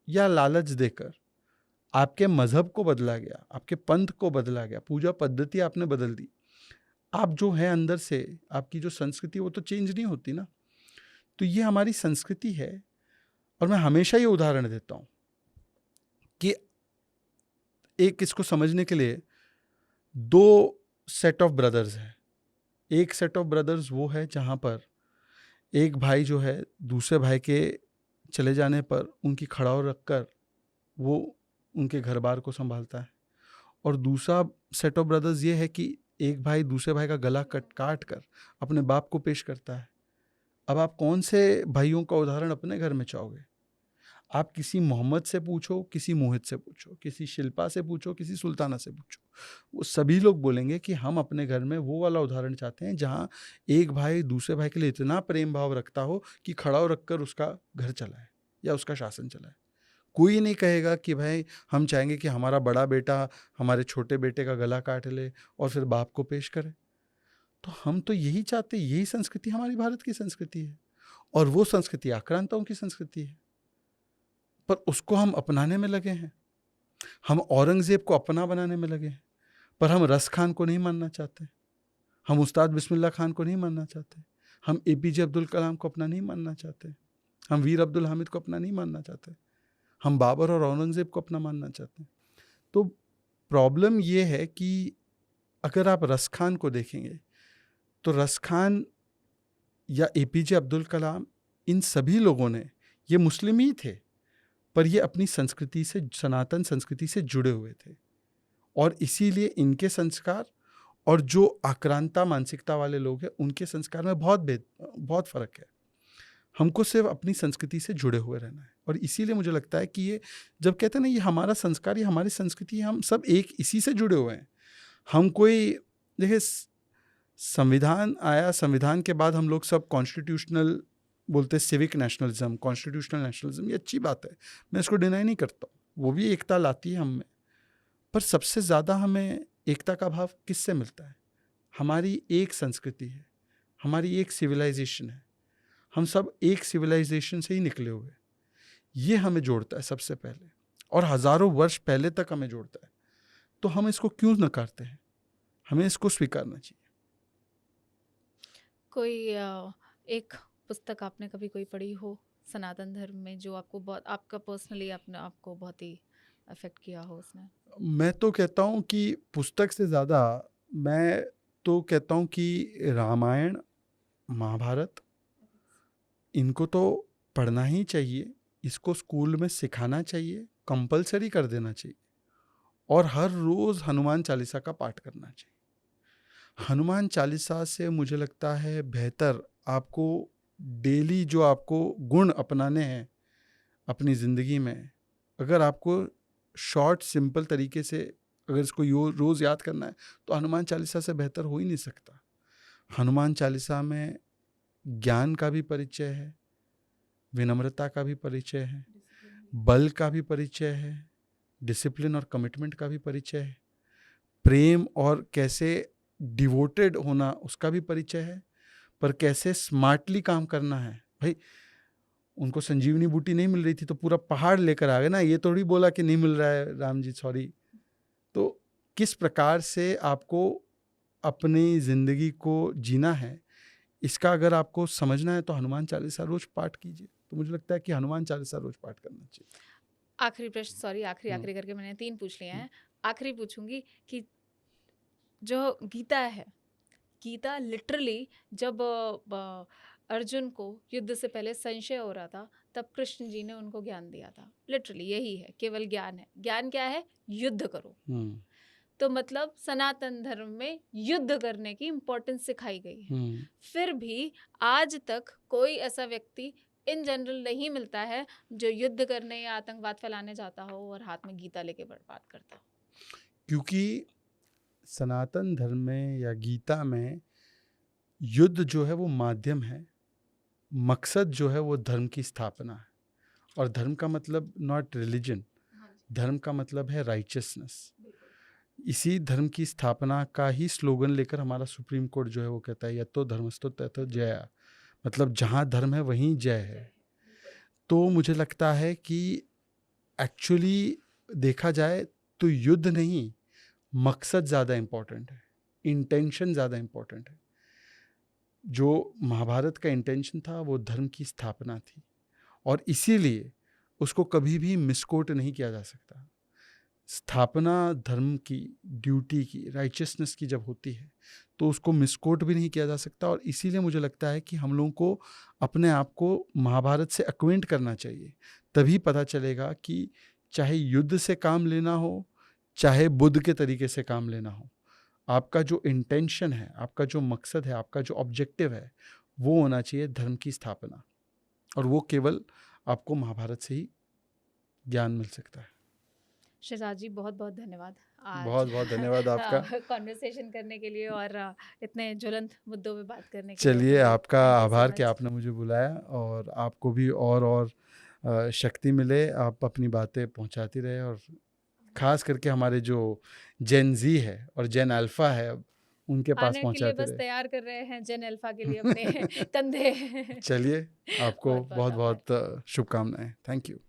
S2: या लालच देकर आपके मजहब को बदला गया, आपके पंथ को बदला गया, पूजा पद्धति आपने बदल दी, आप जो है अंदर से, आपकी जो संस्कृति वो तो चेंज नहीं होती ना। तो ये हमारी संस्कृति है। और मैं हमेशा ये उदाहरण देता हूँ कि एक इसको समझने के लिए 2 सेट ऑफ ब्रदर्स हैं। एक सेट ऑफ ब्रदर्स वो है जहाँ पर एक भाई जो है दूसरे भाई के चले जाने पर उनकी खड़ाऊ रखकर वो उनके घर बार को संभालता है, और दूसरा सेट ऑफ ब्रदर्स ये है कि एक भाई दूसरे भाई का गला काट कर अपने बाप को पेश करता है। अब आप कौन से भाइयों का उदाहरण अपने घर में चाहोगे? आप किसी मोहम्मद से पूछो, किसी मोहित से पूछो, किसी शिल्पा से पूछो, किसी सुल्ताना से पूछो, वो सभी लोग बोलेंगे कि हम अपने घर में वो वाला उदाहरण चाहते हैं जहाँ एक भाई दूसरे भाई के लिए इतना प्रेम भाव रखता हो कि खड़ा रखकर उसका घर चलाए या उसका शासन चलाए। कोई नहीं कहेगा कि भाई हम चाहेंगे कि हमारा बड़ा बेटा हमारे छोटे बेटे का गला काट ले और फिर बाप को पेश करे। तो हम तो यही चाहते, यही संस्कृति हमारी भारत की संस्कृति है, और वो संस्कृति आक्रांताओं की संस्कृति है, पर उसको हम अपनाने में लगे हैं। हम औरंगजेब को अपना बनाने में लगे हैं, पर हम रस खान को नहीं मानना चाहते, हम उस्ताद बिस्मिल्लाह खान को नहीं मानना चाहते, हम एपीजे अब्दुल कलाम को अपना नहीं मानना चाहते, हम वीर अब्दुल हामिद को अपना नहीं मानना चाहते, हम बाबर और औरंगजेब को अपना मानना चाहते हैं। तो प्रॉब्लम ये है कि अगर आप रस खान को देखेंगे तो रस खान या एपीजे अब्दुल कलाम, इन सभी लोगों ने, ये मुस्लिम ही थे, पर ये अपनी संस्कृति से, सनातन संस्कृति से जुड़े हुए थे, और इसीलिए इनके संस्कार और जो आक्रांता मानसिकता वाले लोग हैं उनके संस्कार में बहुत फ़र्क है। हमको सिर्फ अपनी संस्कृति से जुड़े हुए रहना है, और इसीलिए मुझे लगता है कि ये जब कहते हैं ना ये हमारा संस्कार, ये हमारी संस्कृति, हम सब एक इसी से जुड़े हुए हैं। हम कोई, देखिए संविधान आया, संविधान के बाद हम लोग सब कॉन्स्टिट्यूशनल बोलते हैं, सिविक नेशनलिज्म, कॉन्स्टिट्यूशनल नेशनलिज्म, ये अच्छी बात है, मैं इसको डिनाई नहीं करता, वो भी एकता लाती है हम में। पर सबसे ज़्यादा हमें एकता का भाव किससे मिलता है? हमारी एक संस्कृति है, हमारी एक सिविलाइजेशन है, हम सब एक सिविलाइजेशन से ही निकले हुए, ये हमें जोड़ता है सबसे पहले, और हज़ारों वर्ष पहले तक हमें जोड़ता है। तो हम इसको क्यों नकारते हैं? हमें इसको स्वीकारना चाहिए।
S1: कोई एक पुस्तक आपने कभी कोई पढ़ी हो सनातन धर्म में जो आपको बहुत, आपका पर्सनली अपने आपको बहुत ही अफेक्ट किया हो उसने?
S2: मैं तो कहता हूँ कि पुस्तक से ज़्यादा मैं तो कहता हूँ कि रामायण, महाभारत, इनको तो पढ़ना ही चाहिए, इसको स्कूल में सिखाना चाहिए, कंपलसरी कर देना चाहिए, और हर रोज़ हनुमान चालीसा का पाठ करना चाहिए। हनुमान चालीसा से मुझे लगता है बेहतर आपको डेली जो आपको गुण अपनाने हैं अपनी ज़िंदगी में, अगर आपको शॉर्ट सिंपल तरीके से अगर इसको रोज़ याद करना है तो हनुमान चालीसा से बेहतर हो ही नहीं सकता। हनुमान चालीसा में ज्ञान का भी परिचय है, विनम्रता का भी परिचय है, बल का भी परिचय है, डिसिप्लिन और कमिटमेंट का भी परिचय है, प्रेम और कैसे डिवोटेड होना उसका भी परिचय है, पर कैसे स्मार्टली काम करना है। भाई उनको संजीवनी बूटी नहीं मिल रही थी तो पूरा पहाड़ लेकर आ गए ना, ये थोड़ी बोला कि नहीं मिल रहा है राम जी सॉरी। तो किस प्रकार से आपको अपनी जिंदगी को जीना है, इसका अगर आपको समझना है तो हनुमान चालीसा रोज पाठ कीजिए। तो मुझे लगता है कि हनुमान चालीसा रोज पाठ करना चाहिए।
S1: आखिरी प्रश्न, सॉरी आखिरी करके मैंने 3 पूछ लिए हैं, आखिरी पूछूंगी कि जो गीता है, गीता लिटरली जब अर्जुन को युद्ध से पहले संशय हो रहा था तब कृष्ण जी ने उनको ज्ञान दिया था। लिटरली यही है, केवल ज्ञान है। ज्ञान क्या है? युद्ध करो। तो मतलब सनातन धर्म में युद्ध करने की इम्पोर्टेंस सिखाई गई है। फिर भी आज तक कोई ऐसा व्यक्ति इन जनरल नहीं मिलता है जो युद्ध करने या आतंकवाद फैलाने जाता हो और हाथ में गीता लेके बात करता हो।
S2: क्योंकि सनातन धर्म में या गीता में युद्ध जो है वो माध्यम है, मकसद जो है वो धर्म की स्थापना है। और धर्म का मतलब नॉट रिलीजन, धर्म का मतलब है राइचियसनेस। इसी धर्म की स्थापना का ही स्लोगन लेकर हमारा सुप्रीम कोर्ट जो है वो कहता है यतो धर्मस्तो ततो जया, मतलब जहाँ धर्म है वहीं जय है। तो मुझे लगता है कि एक्चुअली देखा जाए तो युद्ध नहीं, मकसद ज़्यादा इम्पोर्टेंट है, इंटेंशन ज़्यादा इम्पोर्टेंट है। जो महाभारत का इंटेंशन था वो धर्म की स्थापना थी, और इसीलिए उसको कभी भी मिसकोट नहीं किया जा सकता। स्थापना धर्म की, ड्यूटी की, राइचियसनेस की जब होती है तो उसको मिसकोट भी नहीं किया जा सकता। और इसीलिए मुझे लगता है कि हम लोगों को अपने आप को महाभारत से एक्वेंट करना चाहिए, तभी पता चलेगा कि चाहे युद्ध से काम लेना हो, चाहे बुद्ध के तरीके से काम लेना हो, आपका जो इंटेंशन है, आपका जो मकसद है, आपका जो ऑब्जेक्टिव है, वो होना चाहिए धर्म की स्थापना। और वो केवल आपको महाभारत से ही ज्ञान मिल सकता है।
S1: शहजाद जी बहुत बहुत धन्यवाद,
S2: बहुत बहुत धन्यवाद आपका
S1: कॉन्वर्सेशन करने के लिए और इतने ज्वलंत मुद्दों पे बात करने के लिए।
S2: चलिए, आपका आभार कि आपने मुझे बुलाया, और आपको भी और शक्ति मिले, आप अपनी बातें पहुंचाती रहे, और खास करके हमारे जो जेन जी है और जेन अल्फा है उनके पास पहुंचाते रहे।
S1: बस तैयार कर रहे हैं जेन अल्फा के लिए अपने कंधे।
S2: चलिए, आपको बहुत बहुत शुभकामनाएं। Thank you.